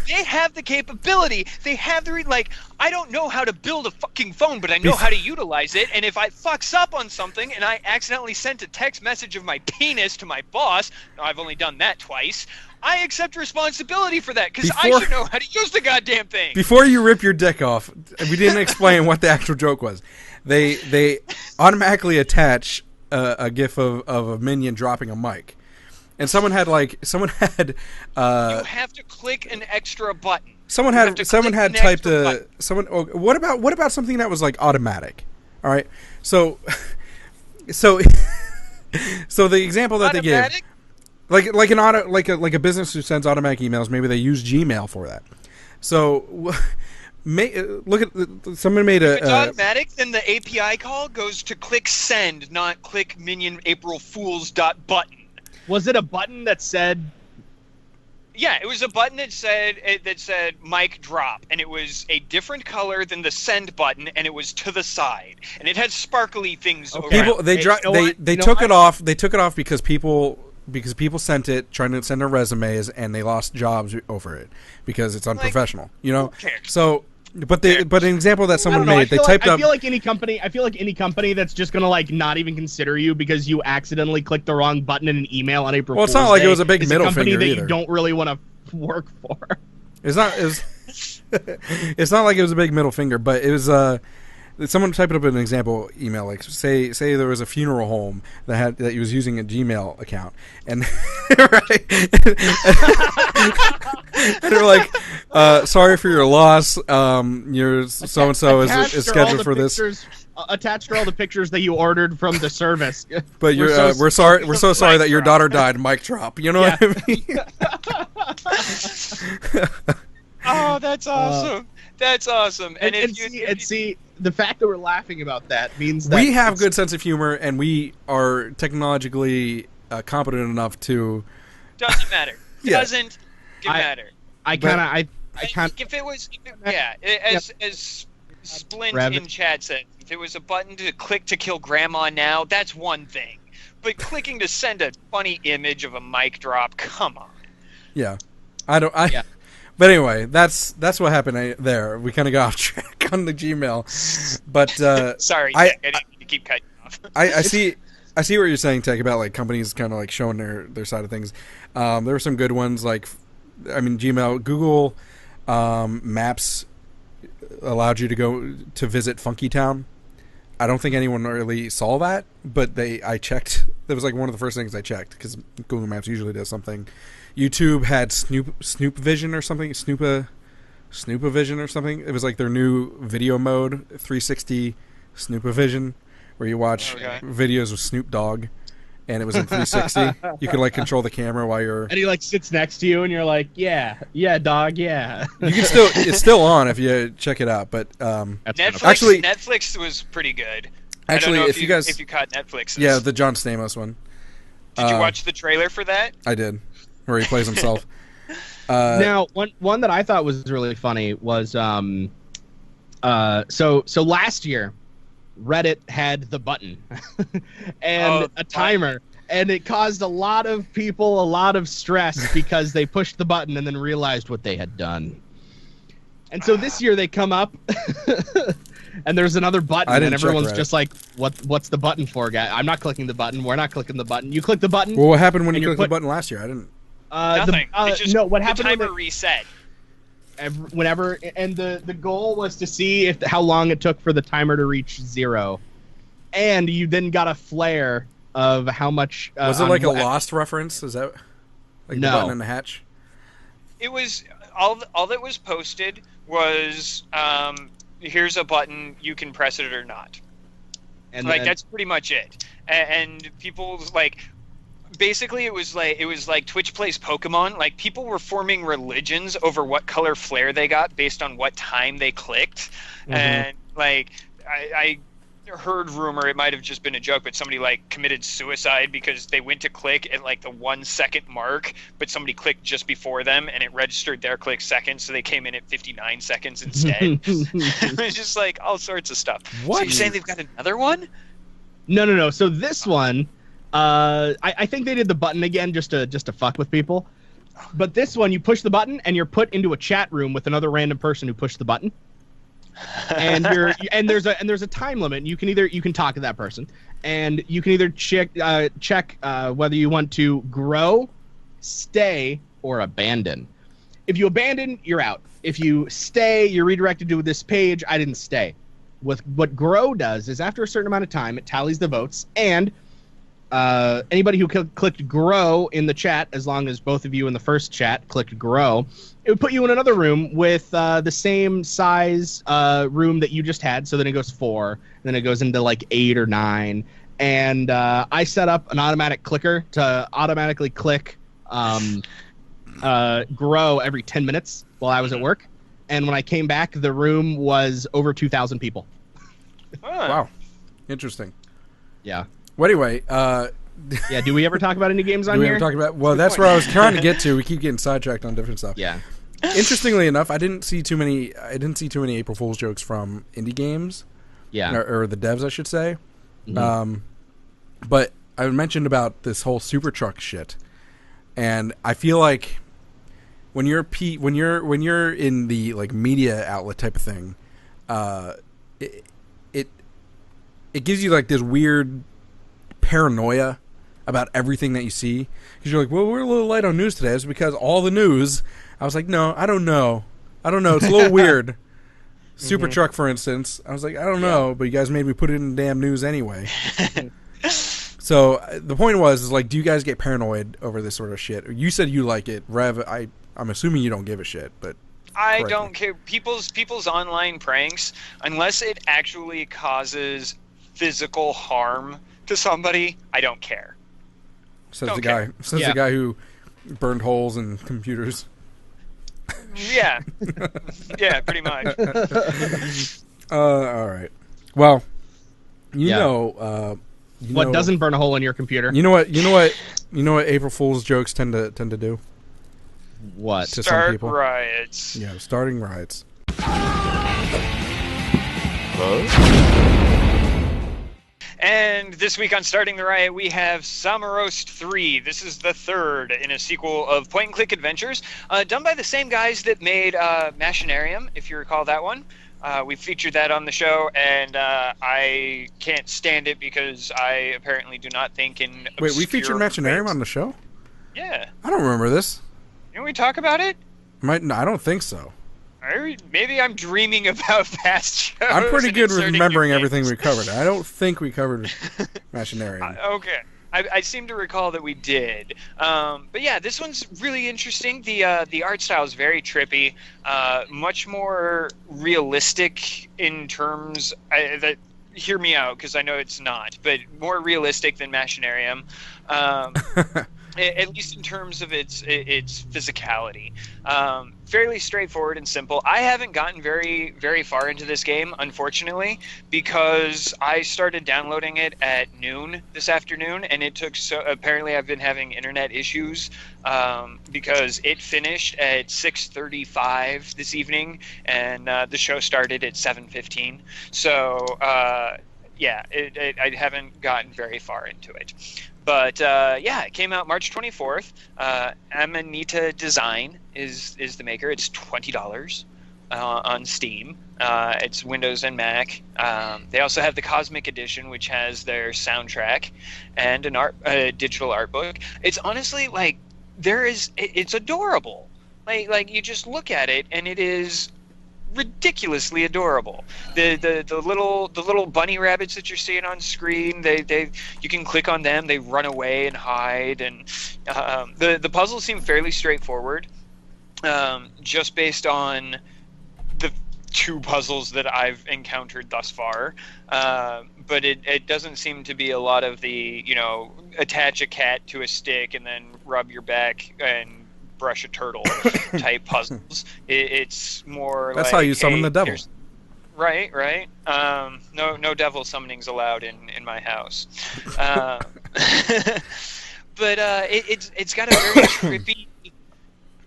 they have the capability. They have the I don't know how to build a fucking phone, but I know how to utilize it. And if I fucks up on something and I accidentally sent a text message of my penis to my boss, no, I've only done that twice, I accept responsibility for that, because I should know how to use the goddamn thing. Before you rip your dick off, we didn't explain what the actual joke was. They automatically attach a GIF of a minion dropping a mic, and someone had you have to click an extra button. Someone had typed what about something that was like automatic? All right, so the example that automatic? they gave. Like a business who sends automatic emails, maybe they use Gmail for that. So, look at someone made a. If it's automatic, then the API call goes to click send, not click minion April Fools button. Was it a button that said? Yeah, it was a button that said mic drop, and it was a different color than the send button, and it was to the side, and it had sparkly things. Okay. People they took it off. They took it off because people sent it trying to send their resumes, and they lost jobs over it because it's unprofessional. So, but an example that someone made, they typed up. I feel like any company that's just gonna not even consider you because you accidentally clicked the wrong button in an email on April. Well, it's not like it was a big middle finger that either. You don't really want to work for. It's not like it was a big middle finger, but it was. Someone typed up an example email, like say there was a funeral home that was using a Gmail account, and and they're like, "Sorry for your loss. Your so and so is scheduled for this." Attached to all the pictures that you ordered from the service. But we're so sorry that your daughter died. Mic drop. You know what I mean? Oh, that's awesome. That's awesome. And see, the fact that we're laughing about that means that we have good sense of humor, and we are technologically competent enough to. Doesn't matter. Yeah. Doesn't matter. If it was, as Splint in chat said, if it was a button to click to kill Grandma now, that's one thing. But clicking to send a funny image of a mic drop, come on. Yeah, But anyway, that's what happened there. We kind of got off track on the Gmail, but sorry, I didn't mean to keep cutting you off. I see what you're saying, Tech, about companies kind of showing their side of things. There were some good ones, Gmail, Google Maps allowed you to go to visit Funky Town. I don't think anyone really saw that, but I checked. That was one of the first things I checked because Google Maps usually does something. YouTube had Snoop Vision or something, Snoopa-Vision or something. It was their new video mode, 360 Snoopa-Vision, where you watch videos of Snoop Dogg, and it was in 360. You could control the camera while you're. And he sits next to you, and you're like, yeah, dog, yeah. You can it's still on if you check it out, but Netflix was pretty good. Actually, I don't know if you caught Netflix. Yeah, the John Stamos one. Did you watch the trailer for that? I did. Where he plays himself. Now, one that I thought was really funny was so last year, Reddit had the button and a timer, and it caused a lot of people a lot of stress because they pushed the button and then realized what they had done. And so this year they come up and there's another button, and everyone's just like, "What's the button for, guy? I'm not clicking the button. We're not clicking the button. You click the button." Well, what happened when you clicked the button last year? I didn't. Nothing. What happened? The timer reset. Whenever, and the goal was to see how long it took for the timer to reach 0, and you then got a flare of how much. Was it a Lost reference? Is that no. The button in the hatch? It was all that was posted was here's a button, you can press it or not. And like then, that's pretty much it. And people like basically it was like Twitch plays Pokemon. Like people were forming religions over what color flare they got based on what time they clicked. And like I heard rumor, it might have just been a joke, but somebody like committed suicide because they went to click at like the 1 second mark, but somebody clicked just before them and it registered their click second, so they came in at 59 seconds instead. It was just like all sorts of stuff. What? So you're saying they've got another one? No. So this one, I think they did the button again just to fuck with people. But this one, you push the button and you're put into a chat room with another random person who pushed the button. And there's a time limit. And you can talk to that person, and you can either check whether you want to grow, stay, or abandon. If you abandon, you're out. If you stay, you're redirected to this page. I didn't stay. What grow does is after a certain amount of time, it tallies the votes, and anybody who clicked grow in the chat, as long as both of you in the first chat clicked grow, it would put you in another room with the same size room that you just had. So then it goes 4, and then it goes into like 8 or 9. And I set up an automatic clicker to automatically click grow every 10 minutes while I was at work. And when I came back, the room was over 2,000 people. Wow. Interesting. Yeah. Well, anyway, Yeah, do we ever talk about indie games on we here? ever talk about? Well, that's where I was trying to get to. We keep getting sidetracked on different stuff. Yeah. Interestingly enough, I didn't see too many April Fool's jokes from indie games. Yeah. Or the devs, I should say. Mhm. But I mentioned about this whole SuperTruck shit, and I feel like when you're in the like media outlet type of thing, it gives you like this weird paranoia about everything that you see, because you're like, well, we're a little light on news today. It's because all the news. I was like, no, I don't know. It's a little weird. SuperTruck, for instance. I was like, I don't know, but you guys made me put it in the damn news anyway. So the point is like, do you guys get paranoid over this sort of shit? You said you like it, Rev. I'm assuming you don't give a shit, but I don't care. People's online pranks, unless it actually causes physical harm to somebody, I don't care. Says the guy who burned holes in computers. Yeah. Yeah, pretty much. All right. Well, you know what doesn't burn a hole in your computer? You know what April Fool's jokes tend to do? What? To some Start people? riots. Yeah, starting riots. And this week on Starting the Riot, we have Samorost 3. This is the third in a sequel of point-and-click adventures, done by the same guys that made Machinarium, if you recall that one. We featured that on the show, and I can't stand it because I apparently do not think in obscure Wait, we featured Machinarium ways. on the show? Yeah. I don't remember this. Didn't we talk about it? No, I don't think so. Maybe I'm dreaming about past shows. I'm pretty and good with inserting remembering new everything names. we covered. I don't think we covered Machinarium. Okay. I seem to recall that we did. But yeah, this one's really interesting. The art style is very trippy, much more realistic in terms that. Hear me out, because I know it's not, but more realistic than Machinarium. At least in terms of its physicality. Fairly straightforward and simple. I haven't gotten very, very far into this game, unfortunately, because I started downloading it at noon this afternoon, and it took apparently I've been having internet issues because it finished at 6:35 this evening, and the show started at 7:15. So yeah, I haven't gotten very far into it. But yeah, it came out March 24th. Amanita Design is the maker. It's $20 on Steam. It's Windows and Mac. They also have the Cosmic Edition, which has their soundtrack and a digital art book. It's honestly like it's adorable. Like you just look at it and it is ridiculously adorable. The little bunny rabbits that you're seeing on screen, you can click on them, they run away and hide, and the puzzles seem fairly straightforward, just based on two puzzles that I've encountered thus far. But it doesn't seem to be a lot of the, attach a cat to a stick and then rub your back and brush a turtle type puzzles. It's more That's like, how you summon the devil. Right. No devil summonings allowed in my house. But it's got a very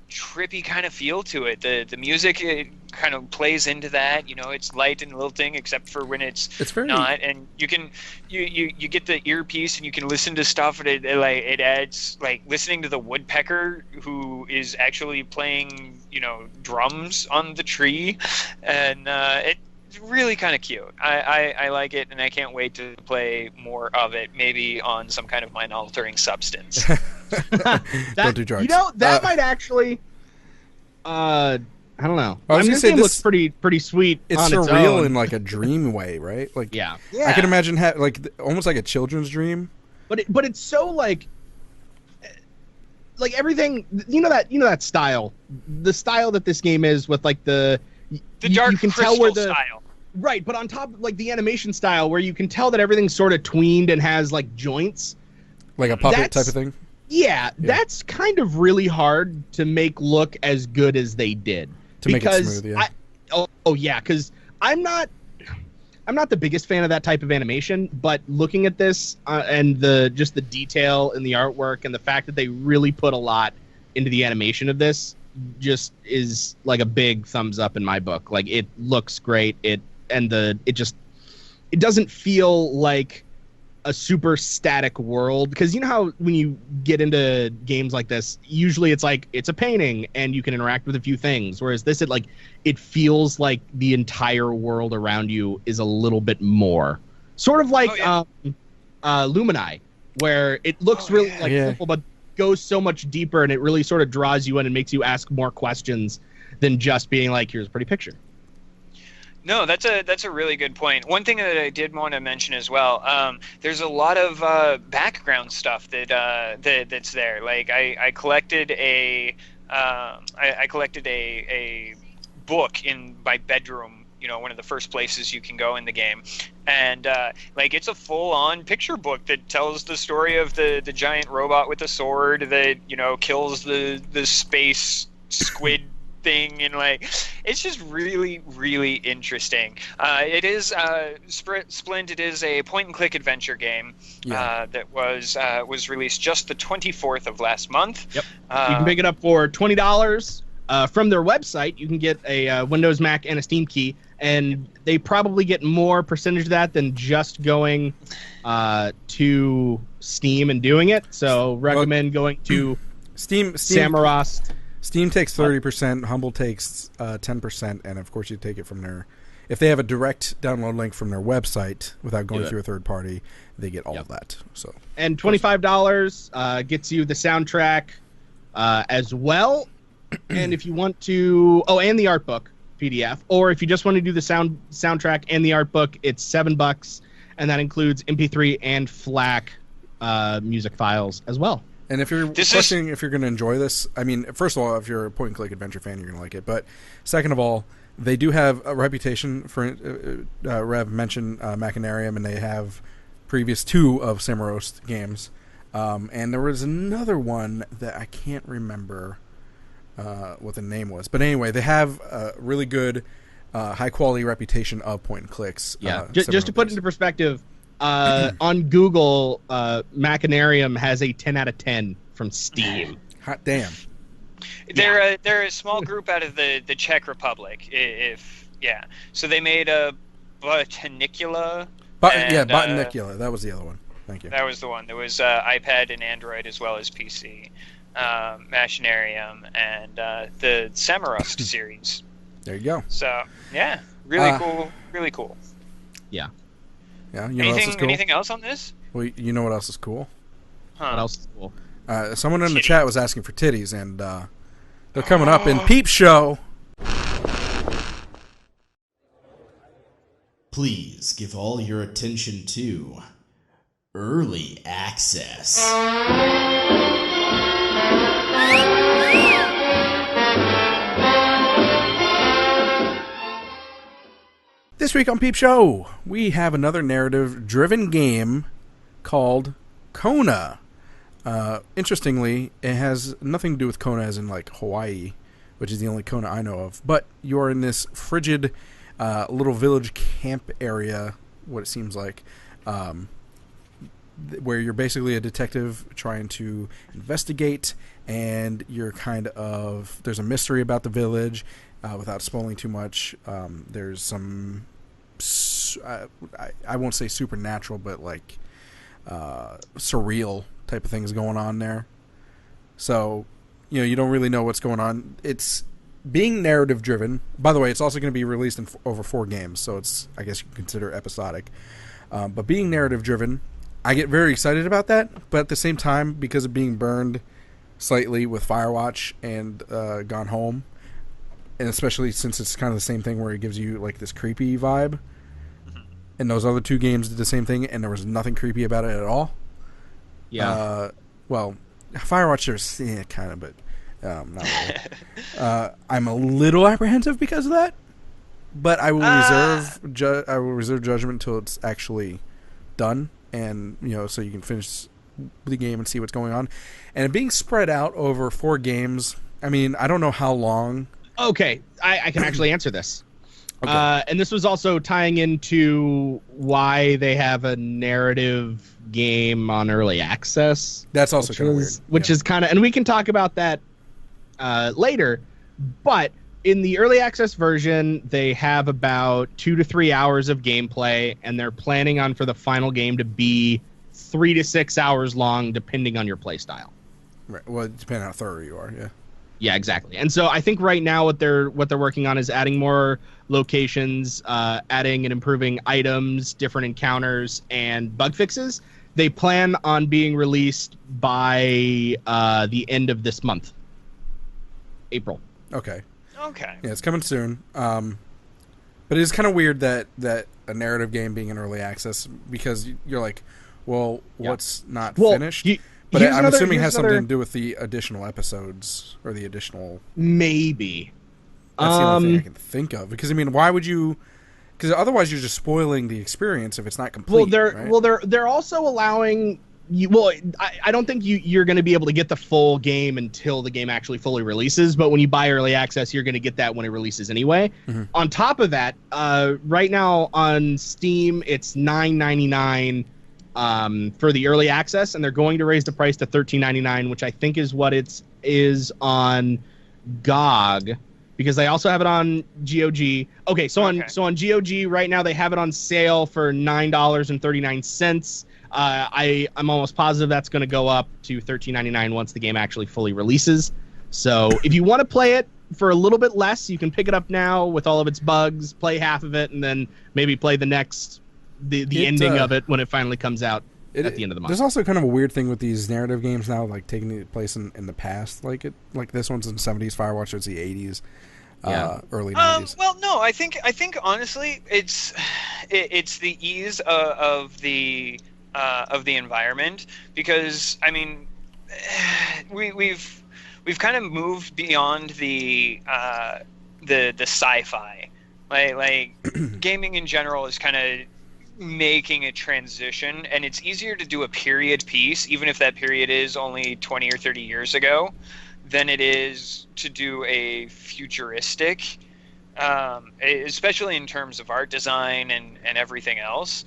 trippy kind of feel to it. The music, it kind of plays into that. It's light and lilting, except for when it's very not. And you get the earpiece and you can listen to stuff, and it adds, like, listening to the woodpecker who is actually playing drums on the tree, and it's really kind of cute. I like it, and I can't wait to play more of it, maybe on some kind of mind-altering substance. Don't do drugs. That might actually. I don't know. I was gonna say game this looks pretty sweet. It's on its surreal own. in like a dream way, right? Like, yeah. I can imagine almost like a children's dream. But it's so like everything. That style, the style that this game is with, like the dark you can crystal tell where the style. Right, but on top of, like, the animation style where you can tell that everything's sort of tweened and has, like, joints. Like a puppet type of thing? Yeah, that's kind of really hard to make look as good as they did. To make it smooth, yeah. Yeah, because I'm not the biggest fan of that type of animation, but looking at this and the detail in the artwork and the fact that they really put a lot into the animation of this just is like a big thumbs up in my book. Like, it looks great. It doesn't feel like a super static world, because you know how when you get into games like this, usually it's like it's a painting and you can interact with a few things, whereas this it feels like the entire world around you is a little bit more sort of like Lumini, where it looks really simple but goes so much deeper, and it really sort of draws you in and makes you ask more questions than just being like, here's a pretty picture. No, that's a really good point. One thing that I did want to mention as well, there's a lot of background stuff that's there. Like, I collected a book in my bedroom. One of the first places you can go in the game, and it's a full-on picture book that tells the story of the giant robot with a sword that kills the space squid thing, and it's just really, really interesting. It is Splint. It is a point-and-click adventure game that was released just the 24th of last month. Yep. You can pick it up for $20 from their website. You can get a Windows, Mac, and a Steam key, and they probably get more percentage of that than just going to Steam and doing it. So recommend going to Steam. Samorost. Steam takes 30%, Humble takes 10%, and of course you take it from their. If they have a direct download link from their website without going through a third party, they get all of that. So, and $25 gets you the soundtrack as well. And if you want to, and the art book PDF, or if you just want to do the soundtrack and the art book, it's $7, and that includes MP3 and FLAC music files as well. And if you're questioning if you're going to enjoy this, I mean, first of all, if you're a point-and-click adventure fan, you're going to like it. But second of all, they do have a reputation for, Rev mentioned Machinarium, and they have previous 2 of Samorost games. And there was another one that I can't remember what the name was. But anyway, they have a really good, high-quality reputation of point-and-clicks. Yeah, just to put it into perspective, on Google, Machinarium has a 10 out of 10 from Steam. Hot damn. They're a small group out of the Czech Republic. So they made a Botanicula. Botanicula. That was the other one. Thank you. That was the one. There was iPad and Android as well as PC. Machinarium and the Samorost series. There you go. So yeah, really cool. Really cool. Yeah. Yeah. You know what else is cool? Anything else on this? Well, you know what else is cool? Huh. What else is cool? Someone in the chat was asking for titties, and they're coming up in Peep Show. Please give all your attention to Early Access. This week on Peep Show, we have another narrative-driven game called Kona. Interestingly, it has nothing to do with Kona as in like Hawaii, which is the only Kona I know of. But you're in this frigid little village camp area, what it seems like, where you're basically a detective trying to investigate, and you're there's a mystery about the village. Without spoiling too much, there's some, I won't say supernatural, but like surreal type of things going on there. So, you don't really know what's going on. It's being narrative driven. By the way, it's also going to be released in over 4 games, so it's, I guess you can consider episodic. But being narrative driven, I get very excited about that. But at the same time, because of being burned slightly with Firewatch and Gone Home, and especially since it's kind of the same thing where it gives you like this creepy vibe, and those other 2 games did the same thing, and there was nothing creepy about it at all. Yeah. Well, Firewatch, there's kind of, but not really. I'm a little apprehensive because of that, but I will reserve judgment until it's actually done, and so you can finish the game and see what's going on. And it being spread out over 4 games, I mean, I don't know how long. Okay, I can actually answer this. Okay. And this was also tying into why they have a narrative game on early access. That's also kind of weird. Which is kind of, and we can talk about that later. But in the early access version, they have about 2 to 3 hours of gameplay, and they're planning on for the final game to be 3 to 6 hours long, depending on your play style. Right. Well, depending on how thorough you are. Yeah. Yeah, exactly. And so I think right now what they're working on is adding more locations, adding and improving items, different encounters, and bug fixes. They plan on being released by the end of this month, April. Okay. Okay. Yeah, it's coming soon. But it is kind of weird that a narrative game being in early access, because you're like, well, what's not finished? But I'm assuming it has something to do with the additional episodes or the additional. Maybe. That's the only thing I can think of. Because I mean, why would you? Because otherwise, you're just spoiling the experience if it's not complete. They're also allowing you. Well, I don't think you're going to be able to get the full game until the game actually fully releases. But when you buy early access, you're going to get that when it releases anyway. Mm-hmm. On top of that, right now on Steam, it's $9.99. For the early access, and they're going to raise the price to $13.99, which I think is what it is on GOG, because they also have it on GOG. Okay, so on GOG right now they have it on sale for $9.39. I'm almost positive that's going to go up to $13.99 once the game actually fully releases. So if you want to play it for a little bit less, you can pick it up now with all of its bugs, play half of it, and then maybe play the next. The ending of it when it finally comes out at the end of the month. There's also kind of a weird thing with these narrative games now, like taking place in the past. Like this one's in the 70s, Firewatch was the 80s, early 90s. Well, no, I think honestly, it's the ease of the environment, because I mean, we've kind of moved beyond the sci-fi. Like gaming in general is kind of making a transition, and it's easier to do a period piece, even if that period is only 20 or 30 years ago, than it is to do a futuristic, especially in terms of art design and everything else.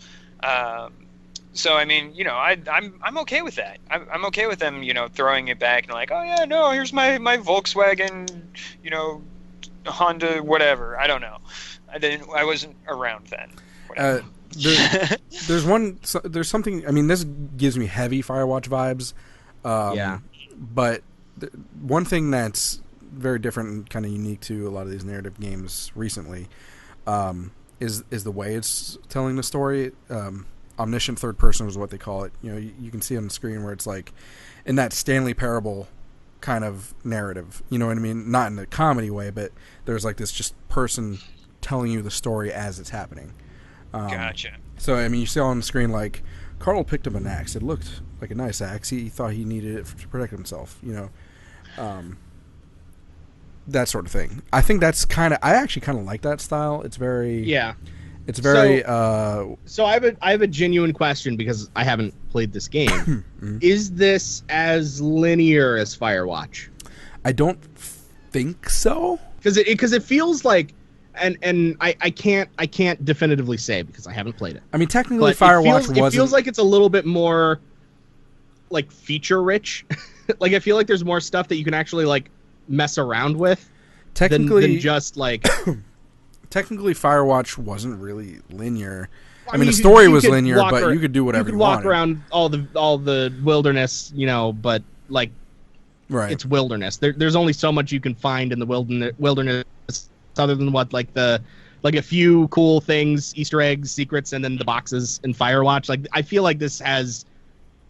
So I mean, I'm okay with that. I'm okay with them, throwing it back and like, oh yeah, no, here's my Volkswagen, Honda, whatever. I don't know. I wasn't around then. There's something. I mean, this gives me heavy Firewatch vibes. But one thing that's very different and kind of unique to a lot of these narrative games recently is the way it's telling the story. Omniscient third person is what they call it. You can see on the screen where it's like in that Stanley Parable kind of narrative. You know what I mean? Not in a comedy way, but there's like this just person telling you the story as it's happening. Gotcha. So, I mean, you see on the screen, like, Carl picked up an axe. It looked like a nice axe. He thought he needed it to protect himself, that sort of thing. I think that's I actually kind of like that style. It's very... Yeah. It's very. So I have a genuine question because I haven't played this game. Is this as linear as Firewatch? I don't think so. Because it feels like, and I can't definitively say because I haven't played it. I mean, technically, But Firewatch it feels like it's a little bit more like feature rich. Like I feel like there's more stuff that you can actually like mess around with. Technically, than just like. Technically, Firewatch wasn't really linear. I mean, mean, the story you was could linear, walk but you could do whatever you walk wanted. around all the wilderness, but like, Right. it's wilderness. There's only so much you can find in the wilderness other than a few cool things, Easter eggs, secrets, and then the boxes in Firewatch. Like, I feel like this has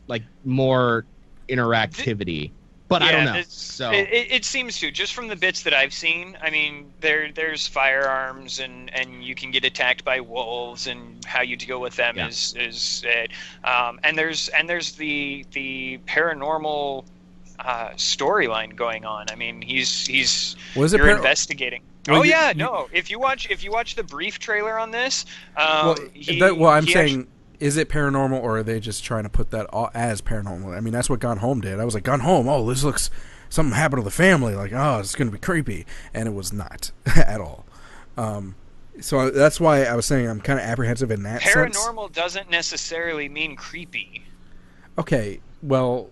like more interactivity. But I don't know. So it seems to, just from the bits that I've seen. I mean, there's firearms and you can get attacked by wolves, and how you deal with them is and there's the paranormal storyline going on. I mean, he's you're investigating. If you watch the brief trailer on this, I'm saying. Is it paranormal, or are they just trying to put that all as paranormal? I mean, that's what Gone Home did. I was like, Gone Home, oh, this looks... Something happened to the family. Like, oh, it's going to be creepy. And it was not at all. So that's why I was saying I'm kind of apprehensive in that sense. Paranormal doesn't necessarily mean creepy. Okay, well,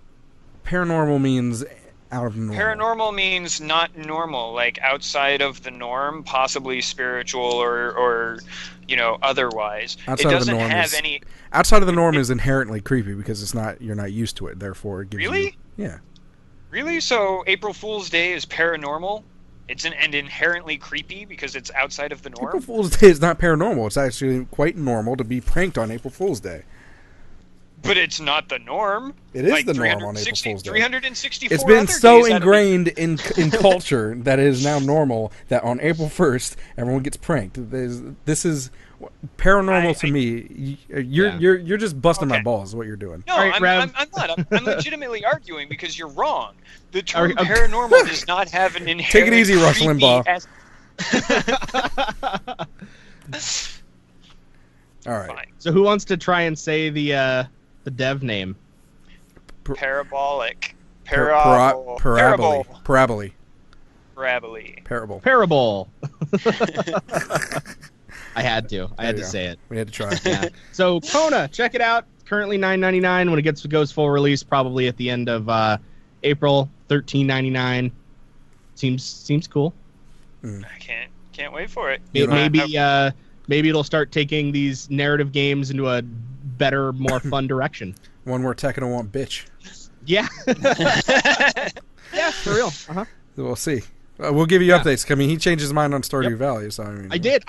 paranormal means out of normal. Paranormal means not normal, like outside of the norm, possibly spiritual or otherwise. Outside it of the doesn't norm have any. Outside of the norm is inherently creepy because you're not used to it. Therefore, it gives Really? you... Yeah. Really? So April Fool's Day is paranormal? It's and inherently creepy because it's outside of the norm? April Fool's Day is not paranormal. It's actually quite normal to be pranked on April Fool's Day. But it's not the norm. It is the norm on April Fool's Day. 364 It's been other so days ingrained in culture that it is now normal that on April 1st everyone gets pranked. This is paranormal to me. You're just busting my balls. Is what you're doing. No, right, I'm not. I'm legitimately arguing because you're wrong. The term paranormal does not have an inherent. Take it easy, Rush Limbaugh. All right. Fine. So who wants to try and say the dev name? Parabolic. Parabole. Parabole. I had to say it. We had to try. Yeah. So Kona, check it out. Currently $9.99. When it goes full release, probably at the end of April, $13.99. Seems cool. I can't wait for it. Maybe it'll start taking these narrative games into a better, more fun direction. One where Tekken won't bitch. Yeah. Yeah, for real. Uh-huh. We'll see. We'll give you updates. I mean, he changed his mind on Stardew Valley, so I mean. I did.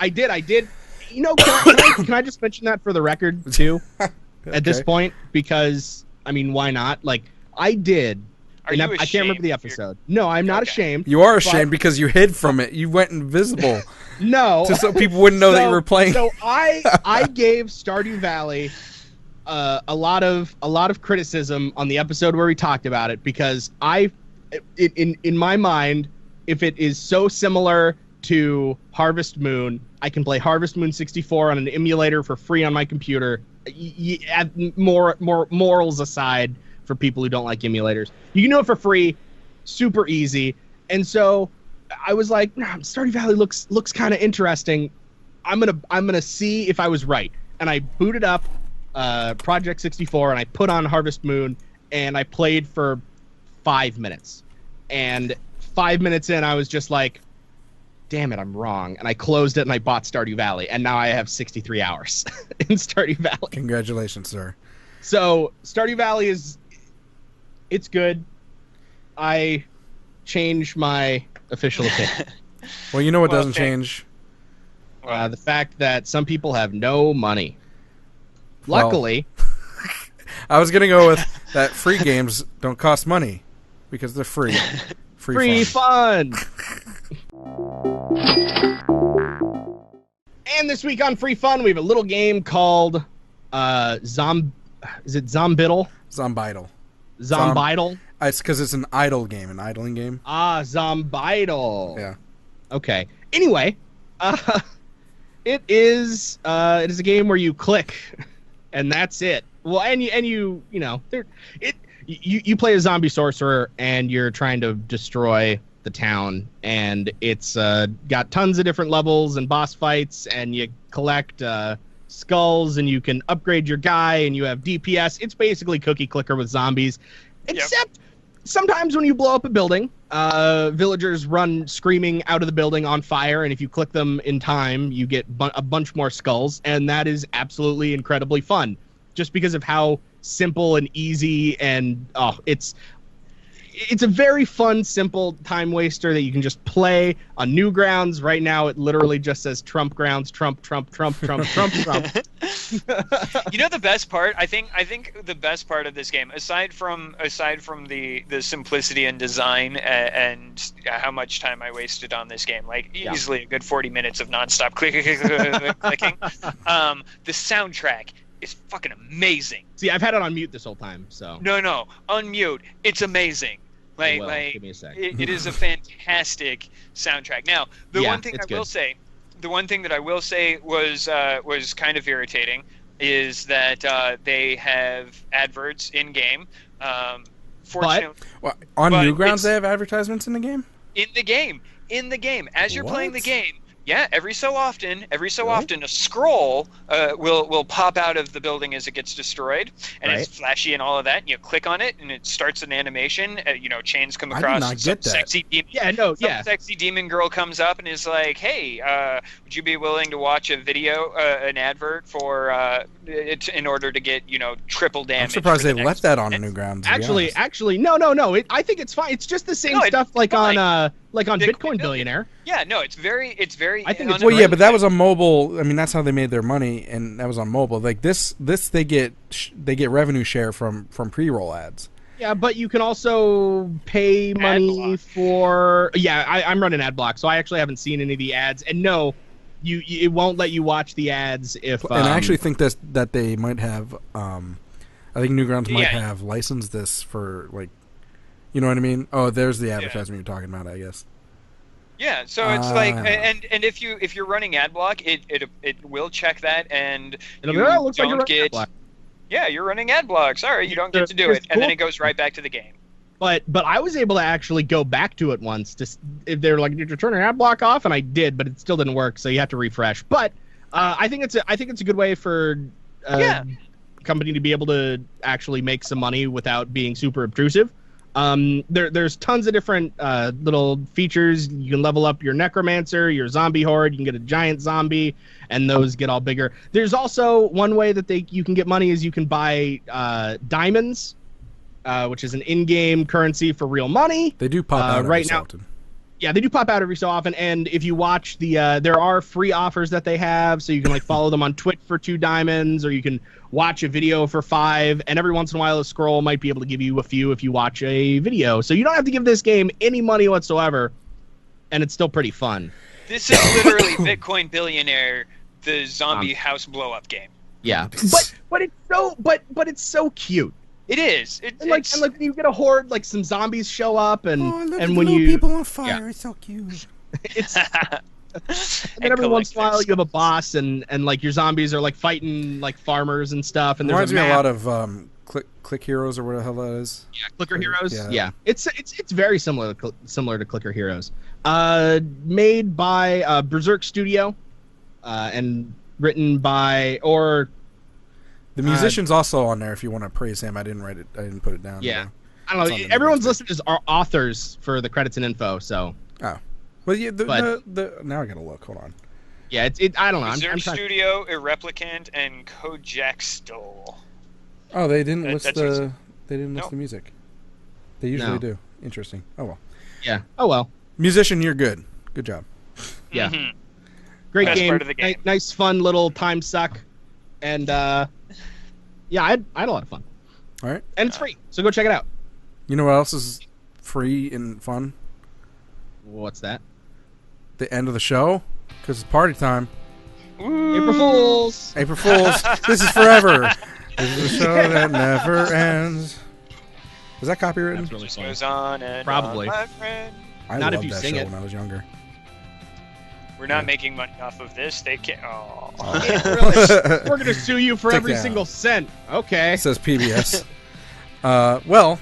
You know, can I just mention that for the record too? Okay. At this point, because I mean, why not? Like, I did. Are you I can't remember the episode. No, I'm not ashamed. You are ashamed because you hid from it. You went invisible. No. So people wouldn't know that you were playing. So I gave Stardew Valley a lot of criticism on the episode where we talked about it because in my mind, if it is so similar to Harvest Moon, I can play Harvest Moon 64 on an emulator for free on my computer. More morals aside, for people who don't like emulators, you can do it for free, super easy. And so I was like, Stardew Valley looks kind of interesting. I'm gonna see if I was right. And I booted up Project 64 and I put on Harvest Moon and I played for 5 minutes. And 5 minutes in, I was just like, damn it, I'm wrong. And I closed it and I bought Stardew Valley. And now I have 63 hours in Stardew Valley. Congratulations, sir. So Stardew Valley it's good. I change my official opinion. Well, you know what doesn't change? The fact that some people have no money. Luckily. I was going to go with that free games don't cost money because they're free. Free fun. And this week on Free Fun, we have a little game called is it Zombidle? Zombidle. Zombidle? It's because it's an idling game. Ah, Zombidle. Yeah. Okay. Anyway, It is a game where you click, and that's it. Well, and you know, you play a zombie sorcerer, and you're trying to destroy the town, and it's got tons of different levels and boss fights, and you collect skulls, and you can upgrade your guy, and you have DPS. It's basically cookie clicker with zombies, except sometimes when you blow up a building, villagers run screaming out of the building on fire, and if you click them in time, you get a bunch more skulls, and that is absolutely incredibly fun, just because of how simple and easy, and it's a very fun, simple time waster that you can just play on Newgrounds. Right now, it literally just says Trump Grounds, Trump, Trump, Trump, Trump, Trump, Trump. You know the best part? I think the best part of this game, aside from the simplicity and design and how much time I wasted on this game, like easily a good 40 minutes of nonstop clicking, the soundtrack is fucking amazing. See, I've had it on mute this whole time, so. No, unmute. It's amazing. Give me a sec. It is a fantastic soundtrack. Now, the one thing that I will say was kind of irritating is that they have adverts in game. Fortunately, on Newgrounds they have advertisements in the game. In the game, as you're playing the game. Yeah, every so often, a scroll will pop out of the building as it gets destroyed, and it's flashy and all of that. And you click on it, and it starts an animation. Chains come across. I did not get that. Sexy demon. Sexy demon girl comes up and is like, "Hey, would you be willing to watch a video, an advert for in order to get triple damage?" I'm surprised they left that on Newgrounds. Actually, no. I think it's fine. It's just the same stuff like on Bitcoin Billionaire. Yeah, no, it's very. I think it's but that was a mobile. I mean, that's how they made their money, and that was on mobile. Like this they get revenue share from pre-roll ads. Yeah, but you can also pay money for. Yeah, I'm running ad block, so I actually haven't seen any of the ads, and no, it won't let you watch the ads if. And I actually think that they might have. I think Newgrounds might have licensed this for like. You know what I mean? Oh, there's the advertisement you're talking about, I guess. Yeah, so it's like, and if you're running ad block, it will check that, and you don't get. Yeah, you're running ad block. Sorry, you don't get to do it, and then it goes right back to the game. But I was able to actually go back to it once. If they're like, did you turn your ad block off? And I did, but it still didn't work. So you have to refresh. But I think it's a good way for company to be able to actually make some money without being super obtrusive. There's tons of different little features. You can level up your necromancer, your zombie horde. You can get a giant zombie, and those get all bigger. There's also one way that you can get money is you can buy diamonds, which is an in-game currency for real money. They do pop out every so often. Yeah, they do pop out every so often. And if you watch there are free offers that they have, so you can like follow them on Twitch for 2 diamonds, or you can watch a video for 5, and every once in a while a scroll might be able to give you a few if you watch a video. So you don't have to give this game any money whatsoever, and it's still pretty fun. This is literally Bitcoin Billionaire, the zombie house blow up game. Yeah, but it's so cute. It is. And like you get a horde, like some zombies show up, and and when you people on fire, it's so cute. It's. And then every once in a while you have a boss, and like your zombies are like fighting like farmers and stuff. And reminds me a lot of Click Heroes or whatever the hell that is. Yeah, Clicker Heroes. Yeah. It's very similar to Clicker Heroes. Made by Berserk Studio, and written by the musician's also on there. If you want to praise him, I didn't write it. I didn't put it down. Yeah, I don't know. Everyone's listed as authors for the credits and info. So. Oh. Well, yeah, now I gotta look. Hold on. Yeah, I don't know. Berserk Studio, Irreplicant, and Kojak Stoll. Oh, they didn't list the music. They usually do. Interesting. Oh well. Yeah. Oh well. Musician, you're good. Good job. Yeah. Great Best game. Part of the game. Nice, fun little time suck, and I had a lot of fun. All right. And it's free, so go check it out. You know what else is free and fun? What's that? The end of the show, because it's party time. Ooh. April Fools. April Fools. This is forever. This is a show that never ends. Is that copywritten? That's really goes on and probably. on, my friend. I Not loved if you that sing show it. when I was younger. We're not making money off of this. They can't. Oh. Yeah, really. We're gonna sue you for Take every that. single cent. Okay. Says PBS. Well,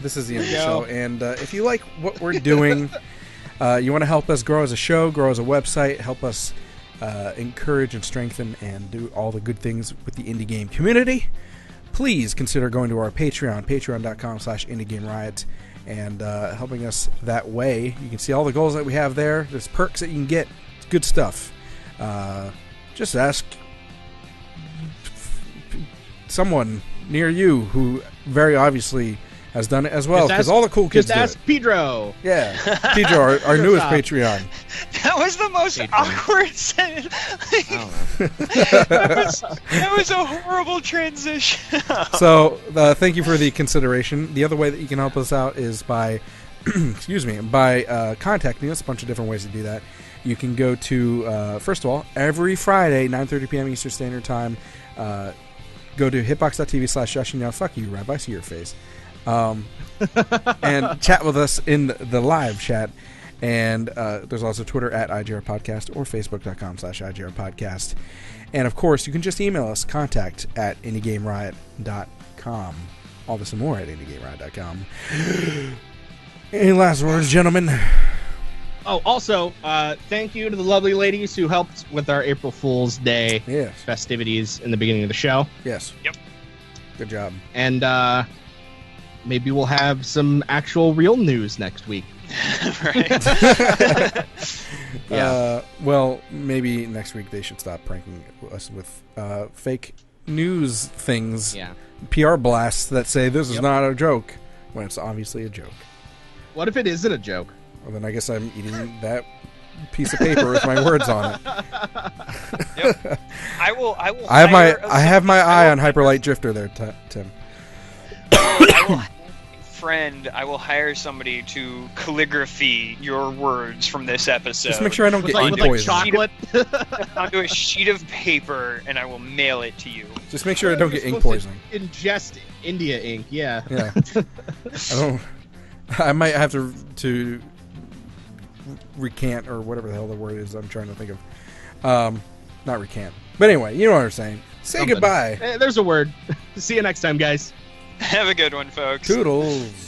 this is the end of the There you show, go. and if you like what we're doing, you want to help us grow as a show, grow as a website, help us encourage and strengthen and do all the good things with the indie game community, please consider going to our Patreon, patreon.com/Indie Game Riot, and helping us that way. You can see all the goals that we have there. There's perks that you can get. It's good stuff. Just ask someone near you who very obviously has done it as well, because all the cool kids Just do ask it. Pedro. Yeah, Pedro, our newest Patreon. That was the most awkward sentence. That was a horrible transition. So, thank you for the consideration. The other way that you can help us out is by, by contacting us. A bunch of different ways to do that. You can go to, first of all, every Friday, 9:30 p.m. Eastern Standard Time, go to hitbox.tv/JaShinYa. Fuck you, Rob. I see your face. And chat with us in the live chat. And there's also Twitter at IGR Podcast or Facebook.com/IGR Podcast. And of course, you can just email us, contact@IndieGameRiot.com. All this and more at IndieGameRiot.com. Any last words, gentlemen? Oh, also, thank you to the lovely ladies who helped with our April Fool's Day festivities in the beginning of the show. Yes. Yep. Good job. And maybe we'll have some actual real news next week. Right. Well, maybe next week they should stop pranking us with fake news things. Yeah. PR blasts that say this is not a joke when it's obviously a joke. What if it isn't a joke? Well, then I guess I'm eating that piece of paper with my words on it. Yep. I will. I have my eye on Hyperlight Drifter there, Tim. I will hire somebody to calligraphy your words from this episode. Just make sure I don't get ink poison. Chocolate. Onto a sheet of paper, and I will mail it to you. Just make sure I don't get ink poisoning. Ingest India ink, yeah. Yeah. I might have to recant or whatever the hell the word is I'm trying to think of. Not recant. But anyway, you know what I'm saying. Say goodbye. There's a word. See you next time, guys. Have a good one, folks. Toodles.